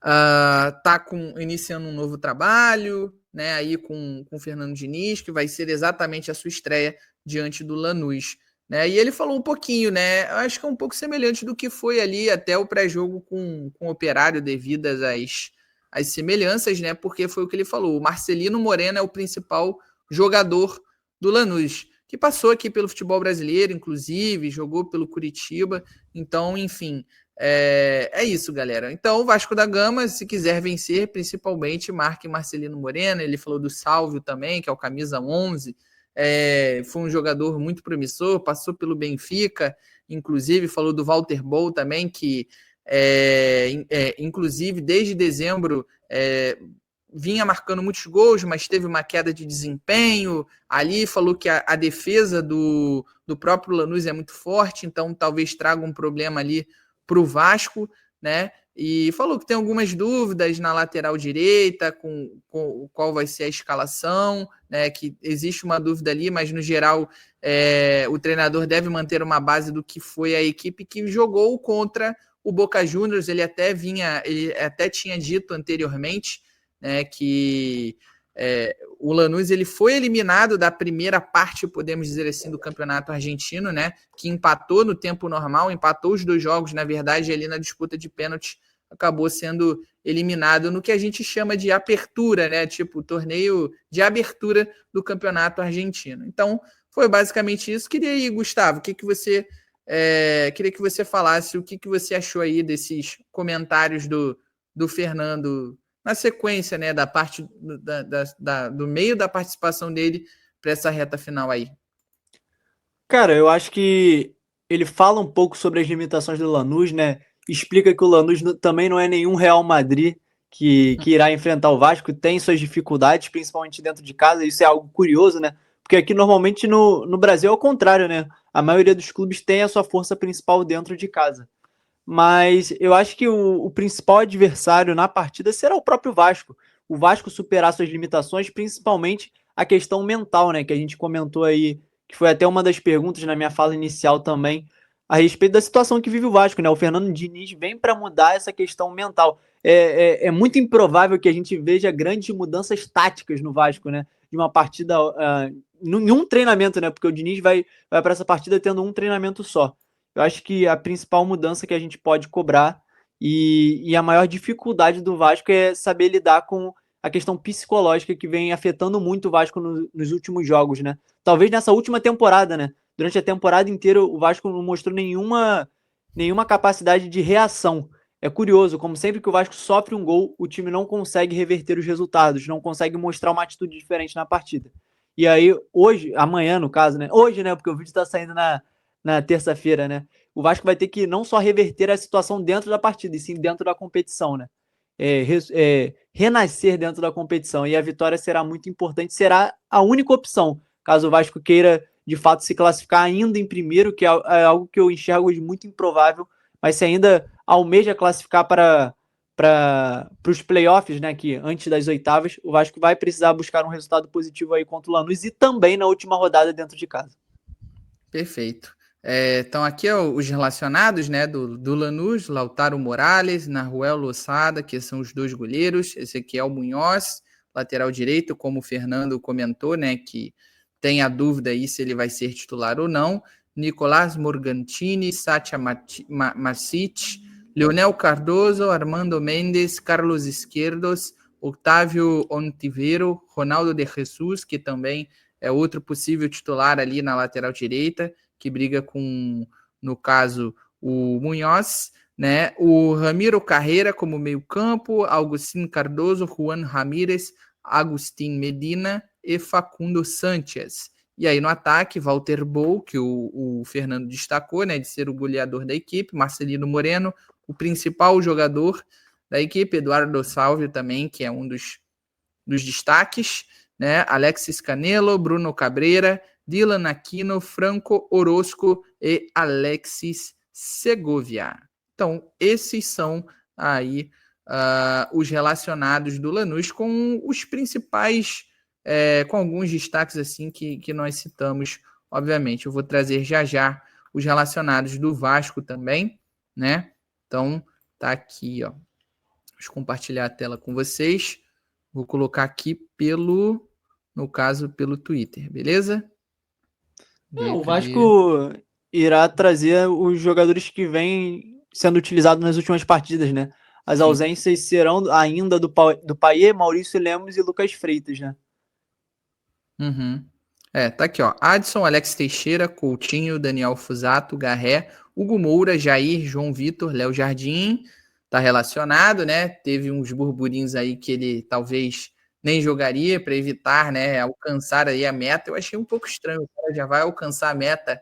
tá iniciando um novo trabalho, né? Aí com o Fernando Diniz, que vai ser exatamente a sua estreia diante do Lanús, né? E ele falou um pouquinho, né? Eu acho que é um pouco semelhante do que foi ali até o pré-jogo com o Operário, devidas às semelhanças, né? Porque foi o que ele falou. O Marcelino Moreno é o principal jogador do Lanús, que passou aqui pelo futebol brasileiro, inclusive, jogou pelo Curitiba. Então, enfim, é isso, galera. Então, o Vasco da Gama, se quiser vencer, principalmente, marque Marcelino Moreno. Ele falou do Sálvio também, que é o camisa 11. Foi um jogador muito promissor, passou pelo Benfica, inclusive, falou do Walter Bow também, que, inclusive, desde dezembro, vinha marcando muitos gols, mas teve uma queda de desempenho ali, falou que a defesa do próprio Lanús é muito forte, então talvez traga um problema ali para o Vasco, né? E falou que tem algumas dúvidas na lateral direita, com qual vai ser a escalação, né? Que existe uma dúvida ali, mas no geral o treinador deve manter uma base do que foi a equipe que jogou contra o Boca Juniors. Ele até tinha dito anteriormente, né, que o Lanús ele foi eliminado da primeira parte, podemos dizer assim, do campeonato argentino, né, que empatou no tempo normal, empatou os 2 jogos, na verdade, ali na disputa de pênalti, acabou sendo eliminado no que a gente chama de apertura, né, tipo torneio de abertura do campeonato argentino. Então, foi basicamente isso. Queria aí, Gustavo, queria que você falasse o que você achou aí desses comentários do Fernando na sequência, né, da parte do meio da participação dele essa reta final aí? Cara, eu acho que ele fala um pouco sobre as limitações do Lanús, né? Explica que o Lanús também não é nenhum Real Madrid que irá enfrentar o Vasco, tem suas dificuldades, principalmente dentro de casa. Isso é algo curioso, né? Porque aqui normalmente no Brasil é o contrário, né? A maioria dos clubes tem a sua força principal dentro de casa. Mas eu acho que o principal adversário na partida será o próprio Vasco. O Vasco superar suas limitações, principalmente a questão mental, né? Que a gente comentou aí, que foi até uma das perguntas na minha fala inicial também, a respeito da situação que vive o Vasco, né? O Fernando Diniz vem para mudar essa questão mental. É muito improvável que a gente veja grandes mudanças táticas no Vasco, né? De uma partida, em um treinamento, né? Porque o Diniz vai para essa partida tendo um treinamento só. Eu acho que a principal mudança que a gente pode cobrar e a maior dificuldade do Vasco é saber lidar com a questão psicológica que vem afetando muito o Vasco nos últimos jogos, né? Talvez nessa última temporada, né? Durante a temporada inteira o Vasco não mostrou nenhuma capacidade de reação. É curioso, como sempre que o Vasco sofre um gol, o time não consegue reverter os resultados, não consegue mostrar uma atitude diferente na partida. E aí, hoje, amanhã no caso, né? Hoje, né? Porque o vídeo tá saindo na terça-feira, né? O Vasco vai ter que não só reverter a situação dentro da partida, e sim dentro da competição, né? Renascer dentro da competição. E a vitória será muito importante, será a única opção, caso o Vasco queira, de fato, se classificar ainda em primeiro, que é algo que eu enxergo de muito improvável, mas se ainda almeja classificar para os playoffs, né, que antes das oitavas, o Vasco vai precisar buscar um resultado positivo aí contra o Lanús e também na última rodada dentro de casa. Perfeito. Então aqui os relacionados, né, do Lanús, Lautaro Morales, Nahuel Losada, que são os dois goleiros, esse aqui é o Munhoz, lateral direito, como o Fernando comentou, né, que tem a dúvida aí se ele vai ser titular ou não, Nicolás Morgantini, Sacha Masic, Leonel Cardoso, Armando Mendes, Carlos Izquierdos, Octávio Ontivero, Ronaldo de Jesus, que também é outro possível titular ali na lateral direita, que briga com, no caso, o Munhoz, né? O Ramiro Carreira como meio-campo, Agustín Cardoso, Juan Ramírez, Agustín Medina e Facundo Sánchez. E aí no ataque, Walter Bou, que o Fernando destacou, né, de ser o goleador da equipe, Marcelino Moreno, o principal jogador da equipe, Eduardo Salvio também, que é um dos destaques, né? Alexis Canelo, Bruno Cabreira, Dylan Aquino, Franco Orozco e Alexis Segovia. Então, esses são aí os relacionados do Lanús com os principais, com alguns destaques assim que nós citamos, obviamente. Eu vou trazer já os relacionados do Vasco também, né? Então, tá aqui, ó. Vou compartilhar a tela com vocês. Vou colocar aqui no caso, pelo Twitter, beleza? O Vasco irá trazer os jogadores que vêm sendo utilizados nas últimas partidas, né? As ausências serão ainda do Payet, Maurício Lemos e Lucas Freitas, né? Uhum. Tá aqui, ó. Adson, Alex Teixeira, Coutinho, Daniel Fusato, Garré, Hugo Moura, Jair, João Vitor, Léo Jardim, tá relacionado, né? Teve uns burburinhos aí que ele talvez nem jogaria para evitar, né, alcançar aí a meta. Eu achei um pouco estranho, o cara já vai alcançar a meta,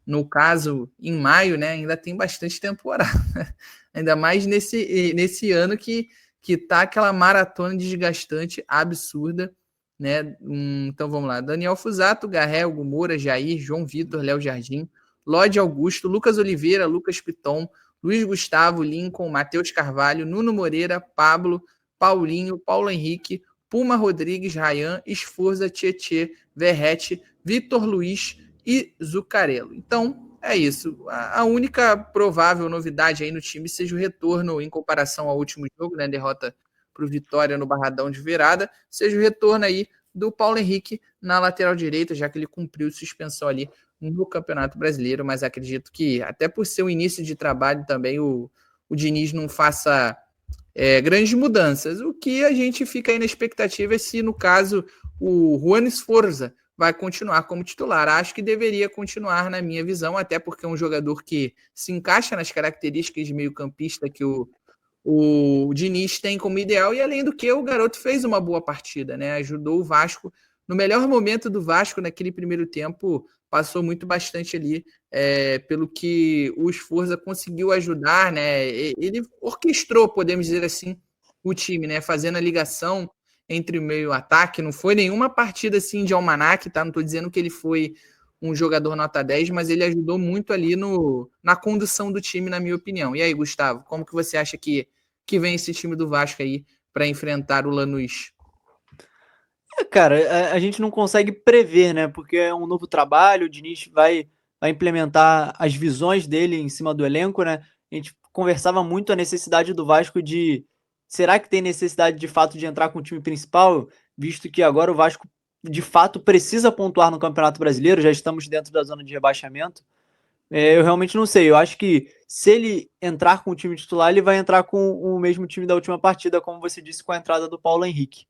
no caso, em maio, né? Ainda tem bastante temporada. Ainda mais nesse ano que tá aquela maratona desgastante absurda, né? Então vamos lá. Daniel Fusato, Garré, Hugo Moura, Jair, João Vitor, Léo Jardim, Lodi Augusto, Lucas Oliveira, Lucas Piton, Luiz Gustavo, Lincoln, Matheus Carvalho, Nuno Moreira, Pablo, Paulinho, Paulo Henrique, Puma Rodrigues, Rayan, Esforza, Tietê, Verrete, Vitor Luiz e Zucarello. Então, é isso. A única provável novidade aí no time seja o retorno, em comparação ao último jogo, né, derrota para o Vitória no Barradão de virada, seja o retorno aí do Paulo Henrique na lateral direita, já que ele cumpriu suspensão ali no Campeonato Brasileiro, mas acredito que, até por ser o início de trabalho também, o Diniz não faça grandes mudanças. O que a gente fica aí na expectativa é se, no caso, o Juan Esforza vai continuar como titular. Acho que deveria continuar, na minha visão, até porque é um jogador que se encaixa nas características de meio-campista que o Diniz tem como ideal, e além do que, o garoto fez uma boa partida, né? Ajudou o Vasco no melhor momento do Vasco, naquele primeiro tempo, passou muito bastante ali pelo que o Sforza conseguiu ajudar, né? Ele orquestrou, podemos dizer assim, o time, né? Fazendo a ligação entre o meio e o ataque. Não foi nenhuma partida assim de almanaque, tá? Não estou dizendo que ele foi um jogador nota 10, mas ele ajudou muito ali na condução do time, na minha opinião. E aí, Gustavo, como que você acha que vem esse time do Vasco aí para enfrentar o Lanús? Cara, a gente não consegue prever, né? Porque é um novo trabalho, o Diniz vai implementar as visões dele em cima do elenco, né? A gente conversava muito a necessidade do Vasco de... Será que tem necessidade de fato de entrar com o time principal? Visto que agora o Vasco de fato precisa pontuar no Campeonato Brasileiro, já estamos dentro da zona de rebaixamento. Eu realmente não sei, eu acho que se ele entrar com o time titular, ele vai entrar com o mesmo time da última partida, como você disse, com a entrada do Paulo Henrique.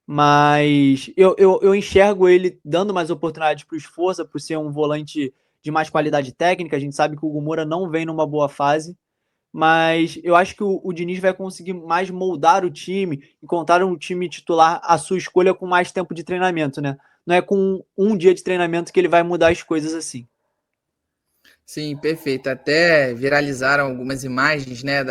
Mas eu enxergo ele dando mais oportunidade para o Sforza, por ser um volante de mais qualidade técnica. A gente sabe que o Hugo Moura não vem numa boa fase, mas eu acho que o Diniz vai conseguir mais moldar o time, encontrar um time titular à sua escolha com mais tempo de treinamento, né? Não é com um dia de treinamento que ele vai mudar as coisas assim. Sim, perfeito. Até viralizaram algumas imagens, né,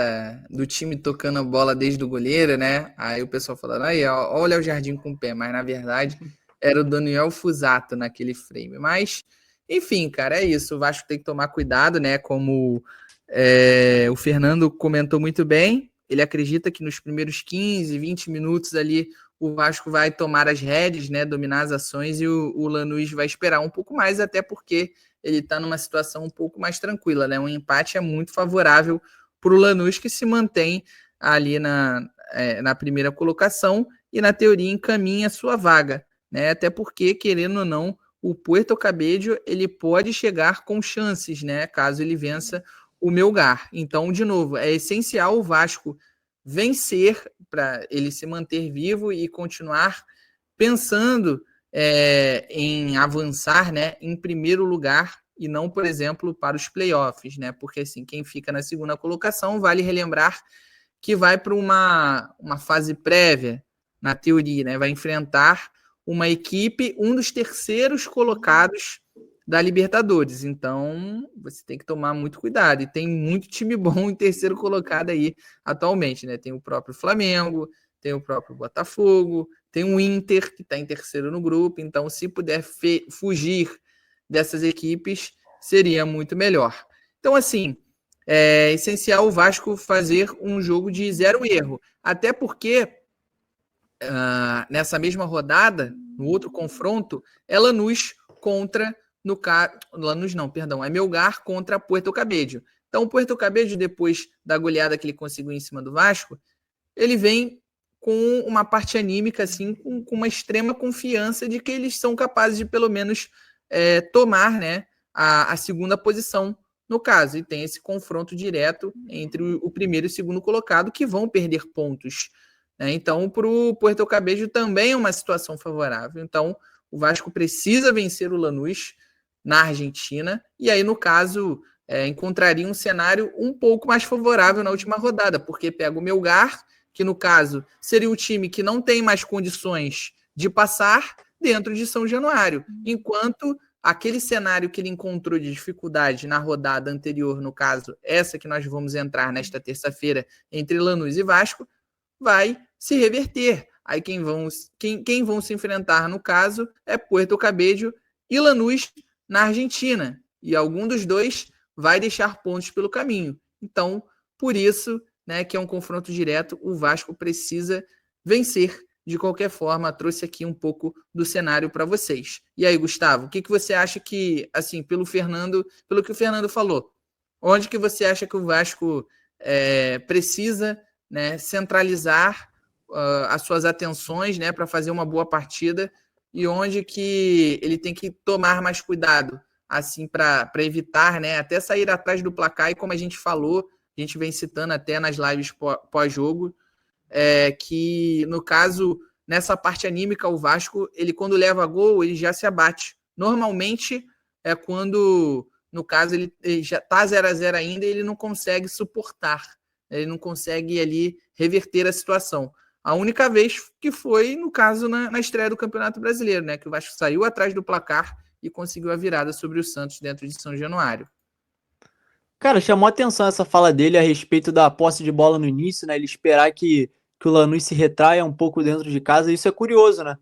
do time tocando a bola desde o goleiro, né? Aí o pessoal falando, aí, ó, olha o Jardim com o pé, mas na verdade era o Daniel Fusato naquele frame. Mas, enfim, cara, é isso. O Vasco tem que tomar cuidado, né? Como o Fernando comentou muito bem, ele acredita que nos primeiros 15, 20 minutos ali o Vasco vai tomar as rédeas, né? Dominar as ações e o Lanús vai esperar um pouco mais, até porque ele está numa situação um pouco mais tranquila, né? Um empate é muito favorável para o Lanús, que se mantém ali na primeira colocação e, na teoria, encaminha a sua vaga, né? Até porque, querendo ou não, o Puerto Cabello ele pode chegar com chances, né? Caso ele vença o Melgar. Então, de novo, é essencial o Vasco vencer para ele se manter vivo e continuar pensando em avançar, né, em primeiro lugar e não, por exemplo, para os playoffs, né? Porque assim, quem fica na segunda colocação, vale relembrar que vai para uma fase prévia, na teoria, né? Vai enfrentar uma equipe, um dos terceiros colocados da Libertadores. Então, você tem que tomar muito cuidado. E tem muito time bom em terceiro colocado aí atualmente, né? Tem o próprio Flamengo, tem o próprio Botafogo, tem o Inter, que está em terceiro no grupo. Então, se puder fugir dessas equipes, seria muito melhor. Então, assim, é essencial o Vasco fazer um jogo de 0 erro. Até porque, nessa mesma rodada, no outro confronto, é Lanús contra... Lanús não, perdão, é Melgar contra Puerto Cabello. Então, o Puerto Cabello, depois da goleada que ele conseguiu em cima do Vasco, ele vem com uma parte anímica, assim, com uma extrema confiança de que eles são capazes de, pelo menos, tomar, né, a segunda posição, no caso. E tem esse confronto direto entre o primeiro e o segundo colocado, que vão perder pontos, né? Então, para o Puerto Cabello também é uma situação favorável. Então, o Vasco precisa vencer o Lanús na Argentina, e aí, no caso, encontraria um cenário um pouco mais favorável na última rodada, porque pega o Melgar, que no caso seria o time que não tem mais condições de passar dentro de São Januário, enquanto aquele cenário que ele encontrou de dificuldade na rodada anterior, no caso, essa que nós vamos entrar nesta terça-feira entre Lanús e Vasco, vai se reverter. Aí quem vão se enfrentar, no caso, é Puerto Cabello e Lanús na Argentina. E algum dos dois vai deixar pontos pelo caminho. Então, por isso, né, que é um confronto direto, o Vasco precisa vencer de qualquer forma. Trouxe aqui um pouco do cenário para vocês. E aí, Gustavo, o que você acha que, assim, pelo que o Fernando falou, onde que você acha que o Vasco precisa, né, centralizar as suas atenções, né, para fazer uma boa partida, e onde que ele tem que tomar mais cuidado, assim, para evitar, né, até sair atrás do placar, e como a gente falou, a gente vem citando até nas lives pós-jogo, que, no caso, nessa parte anímica, o Vasco, ele quando leva gol, ele já se abate. Normalmente, é quando, no caso, ele já está 0-0 ainda, ele não consegue suportar, ele não consegue ali reverter a situação. A única vez que foi, no caso, na estreia do Campeonato Brasileiro, né? Que o Vasco saiu atrás do placar e conseguiu a virada sobre o Santos dentro de São Januário. Cara, chamou atenção essa fala dele a respeito da posse de bola no início, né? Ele esperar que o Lanús se retraia um pouco dentro de casa, isso é curioso, né?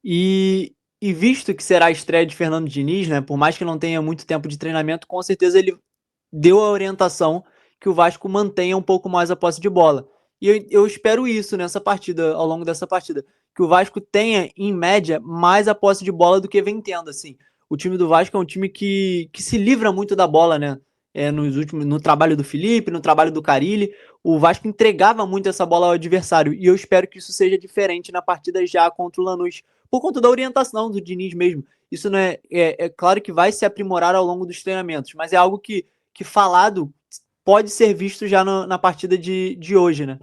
E visto que será a estreia de Fernando Diniz, né? Por mais que não tenha muito tempo de treinamento, com certeza ele deu a orientação que o Vasco mantenha um pouco mais a posse de bola. E eu espero isso nessa partida, ao longo dessa partida. Que o Vasco tenha, em média, mais a posse de bola do que vem tendo, assim. O time do Vasco é um time que se livra muito da bola, né? No trabalho do Felipe, no trabalho do Carille, o Vasco entregava muito essa bola ao adversário. E eu espero que isso seja diferente na partida já contra o Lanús, por conta da orientação do Diniz mesmo. Isso não é claro que vai se aprimorar ao longo dos treinamentos, mas é algo que falado pode ser visto já na partida de hoje, né?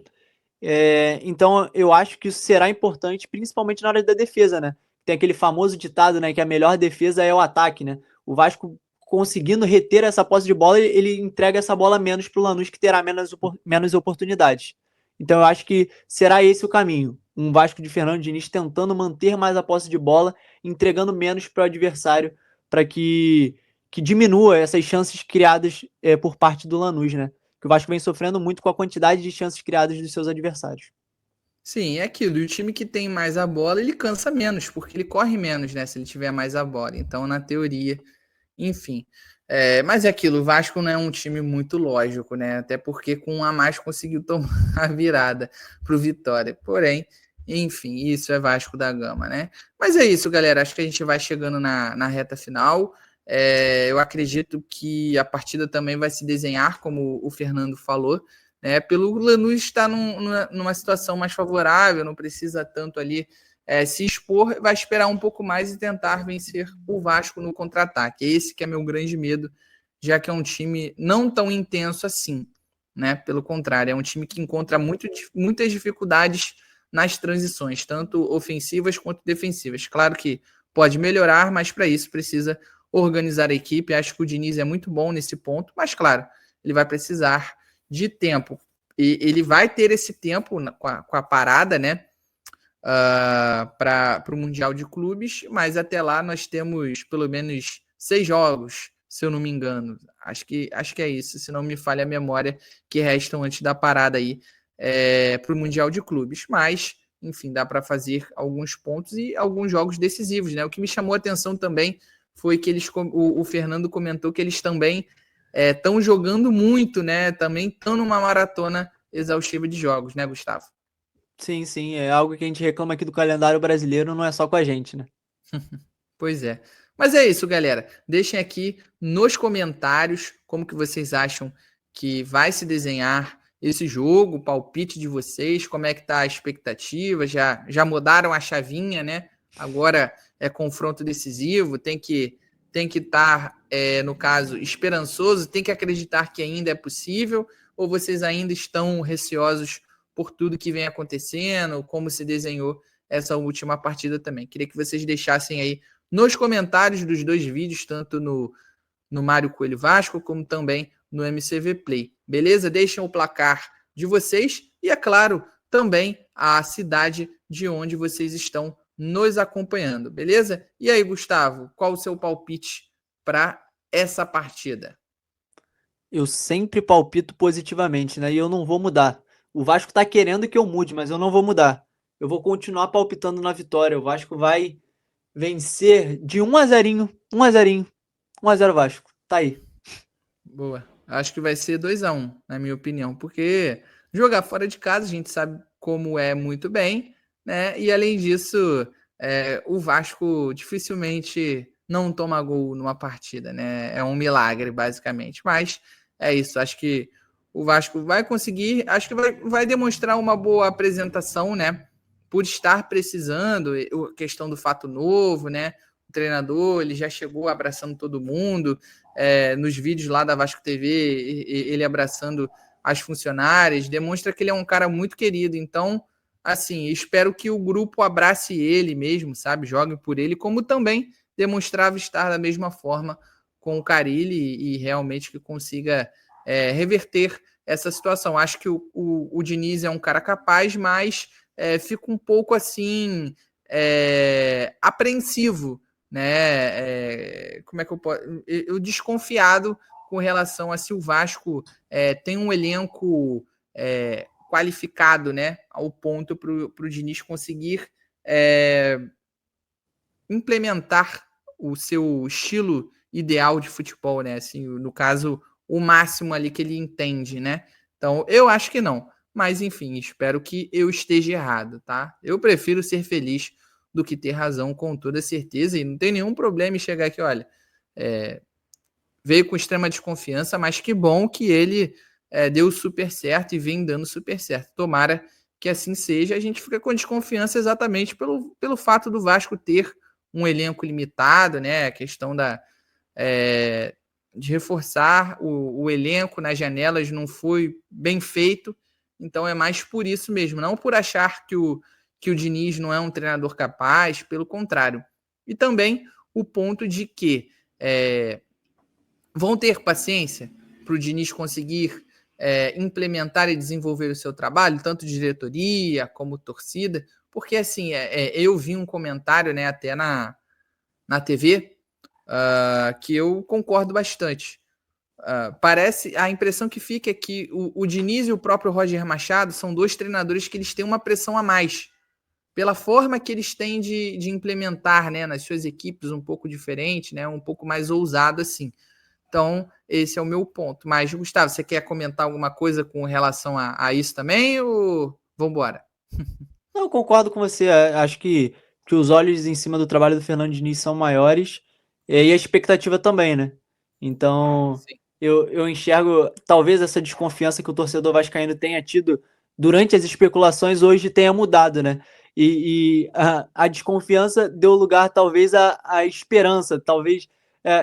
Então eu acho que isso será importante, principalmente na hora da defesa, né? Tem aquele famoso ditado, né, que a melhor defesa é o ataque, né? O Vasco conseguindo reter essa posse de bola, ele entrega essa bola menos para o Lanús, que terá menos oportunidades. Então eu acho que será esse o caminho. Um Vasco de Fernando Diniz tentando manter mais a posse de bola, entregando menos para o adversário, para que diminua essas chances criadas por parte do Lanús, né? Que o Vasco vem sofrendo muito com a quantidade de chances criadas dos seus adversários. Sim, é aquilo. E o time que tem mais a bola, ele cansa menos, porque ele corre menos, né? Se ele tiver mais a bola. Então, na teoria, enfim. Mas é aquilo, o Vasco não é um time muito lógico, né? Até porque com um a mais conseguiu tomar a virada pro Vitória. Porém, enfim, isso é Vasco da Gama, né? Mas é isso, galera. Acho que a gente vai chegando na reta final. Eu acredito que a partida também vai se desenhar, como o Fernando falou, né? Pelo Lanús estar numa situação mais favorável, não precisa tanto ali se expor, vai esperar um pouco mais e tentar vencer o Vasco no contra-ataque. Esse que é meu grande medo, já que é um time não tão intenso assim, né? Pelo contrário, é um time que encontra muitas dificuldades nas transições, tanto ofensivas quanto defensivas. Claro que pode melhorar, mas para isso precisa organizar a equipe. Acho que o Diniz é muito bom nesse ponto, mas claro, ele vai precisar de tempo. E ele vai ter esse tempo com a parada, né? Para o Mundial de Clubes, mas até lá nós temos pelo menos 6 jogos, se eu não me engano. Acho que é isso, se não me falha a memória, que restam antes da parada aí para o Mundial de Clubes. Mas, enfim, dá para fazer alguns pontos e alguns jogos decisivos, né? O que me chamou a atenção também foi que o Fernando comentou que eles também estão jogando muito, né? Também estão numa maratona exaustiva de jogos, né, Gustavo? Sim, é algo que a gente reclama aqui do calendário brasileiro, não é só com a gente, né? Pois é. Mas é isso, galera. Deixem aqui nos comentários como que vocês acham que vai se desenhar esse jogo, o palpite de vocês, como é que tá a expectativa, já mudaram a chavinha, né? Agora é confronto decisivo, tem que estar, no caso, esperançoso, tem que acreditar que ainda é possível, ou vocês ainda estão receosos por tudo que vem acontecendo, como se desenhou essa última partida também. Queria que vocês deixassem aí nos comentários dos dois vídeos, tanto no Mário Coelho Vasco, como também no MCV Play. Beleza? Deixem o placar de vocês e, é claro, também a cidade de onde vocês estão nos acompanhando. Beleza? E aí, Gustavo, qual o seu palpite para essa partida? Eu sempre palpito positivamente, né? E eu não vou mudar. O Vasco tá querendo que eu mude, mas eu não vou mudar. Eu vou continuar palpitando na vitória. O Vasco vai vencer de 1-0, 1-0, 1-0 Vasco. Tá aí. Boa. Acho que vai ser 2-1, na minha opinião, porque jogar fora de casa a gente sabe como é muito bem, né? E além disso, o Vasco dificilmente não toma gol numa partida, né? É um milagre, basicamente. Mas é isso, acho que o Vasco vai conseguir, acho que vai demonstrar uma boa apresentação, né? Por estar precisando, a questão do fato novo, né? O treinador, ele já chegou abraçando todo mundo, nos vídeos lá da Vasco TV, ele abraçando as funcionárias, demonstra que ele é um cara muito querido. Então, assim, espero que o grupo abrace ele mesmo, sabe? Jogue por ele, como também demonstrava estar da mesma forma com o Carille e realmente que consiga reverter essa situação. Acho que o Diniz é um cara capaz, mas fico um pouco assim apreensivo, né? Como é que eu posso? Eu desconfiado com relação a se o Vasco tem um elenco qualificado, né? Ao ponto para o Diniz conseguir implementar o seu estilo ideal de futebol, né? Assim, no caso, o máximo ali que ele entende, né? Então, eu acho que não. Mas, enfim, espero que eu esteja errado, tá? Eu prefiro ser feliz do que ter razão, com toda certeza. E não tem nenhum problema em chegar aqui, olha, veio com extrema desconfiança, mas que bom que ele deu super certo e vem dando super certo. Tomara que assim seja. A gente fica com desconfiança exatamente pelo fato do Vasco ter um elenco limitado, né? A questão de reforçar o elenco nas janelas não foi bem feito, então é mais por isso mesmo, não por achar que o Diniz não é um treinador capaz, pelo contrário. E também o ponto de que vão ter paciência para o Diniz conseguir implementar e desenvolver o seu trabalho, tanto diretoria como torcida, porque assim, eu vi um comentário, né, até na TV, que eu concordo bastante. Parece, a impressão que fica é que o Diniz e o próprio Roger Machado são dois treinadores que eles têm uma pressão a mais, pela forma que eles têm de implementar, né, nas suas equipes um pouco diferente, né, um pouco mais ousado assim. Então, esse é o meu ponto. Mas, Gustavo, você quer comentar alguma coisa com relação a isso também ou vamos embora? Não, eu concordo com você. Acho que os olhos em cima do trabalho do Fernando Diniz são maiores e a expectativa também, né? Então, eu enxergo talvez essa desconfiança que o torcedor vascaíno tenha tido durante as especulações hoje tenha mudado, né? E a desconfiança deu lugar talvez à esperança. Talvez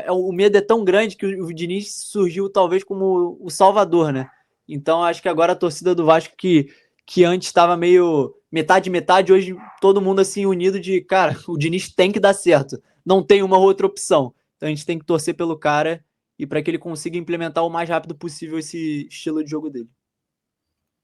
o medo é tão grande que o Diniz surgiu talvez como o salvador, né? Então, acho que agora a torcida do Vasco que antes estava meio metade, hoje todo mundo assim unido de, cara, o Diniz tem que dar certo, não tem uma outra opção. Então a gente tem que torcer pelo cara e para que ele consiga implementar o mais rápido possível esse estilo de jogo dele.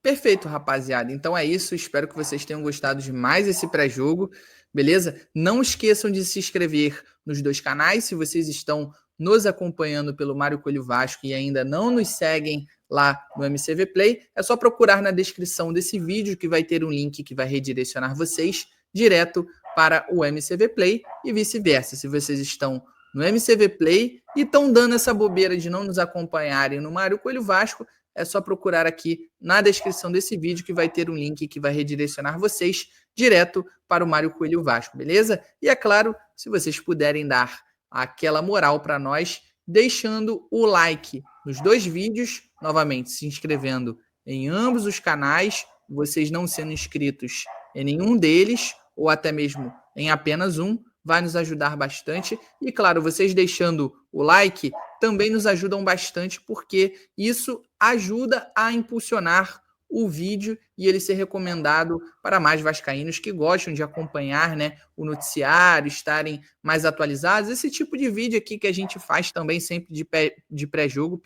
Perfeito, rapaziada. Então é isso. Espero que vocês tenham gostado de mais esse pré-jogo, beleza? Não esqueçam de se inscrever nos dois canais. Se vocês estão nos acompanhando pelo Mário Coelho Vasco e ainda não nos seguem lá no MCV Play, é só procurar na descrição desse vídeo que vai ter um link que vai redirecionar vocês direto para o MCV Play e vice-versa. Se vocês estão no MCV Play e estão dando essa bobeira de não nos acompanharem no Mário Coelho Vasco, é só procurar aqui na descrição desse vídeo que vai ter um link que vai redirecionar vocês direto para o Mário Coelho Vasco, beleza? E é claro, se vocês puderem dar aquela moral para nós, deixando o like nos dois vídeos, novamente se inscrevendo em ambos os canais, vocês não sendo inscritos em nenhum deles, ou até mesmo em apenas um, vai nos ajudar bastante. E claro, vocês deixando o like também nos ajudam bastante, porque isso ajuda a impulsionar o vídeo e ele ser recomendado para mais vascaínos que gostam de acompanhar, né, o noticiário, estarem mais atualizados. Esse tipo de vídeo aqui que a gente faz também sempre de pré-jogo,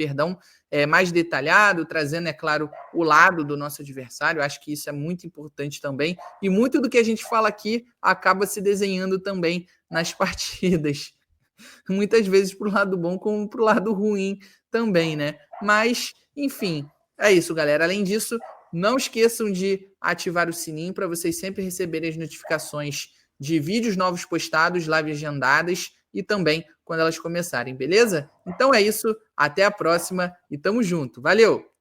mais detalhado, trazendo, é claro, o lado do nosso adversário. Acho que isso é muito importante também. E muito do que a gente fala aqui acaba se desenhando também nas partidas. Muitas vezes para o lado bom como para o lado ruim também, né? Mas, enfim, é isso, galera. Além disso, não esqueçam de ativar o sininho para vocês sempre receberem as notificações de vídeos novos postados, lives agendadas e também quando elas começarem, beleza? Então é isso, até a próxima e tamo junto. Valeu!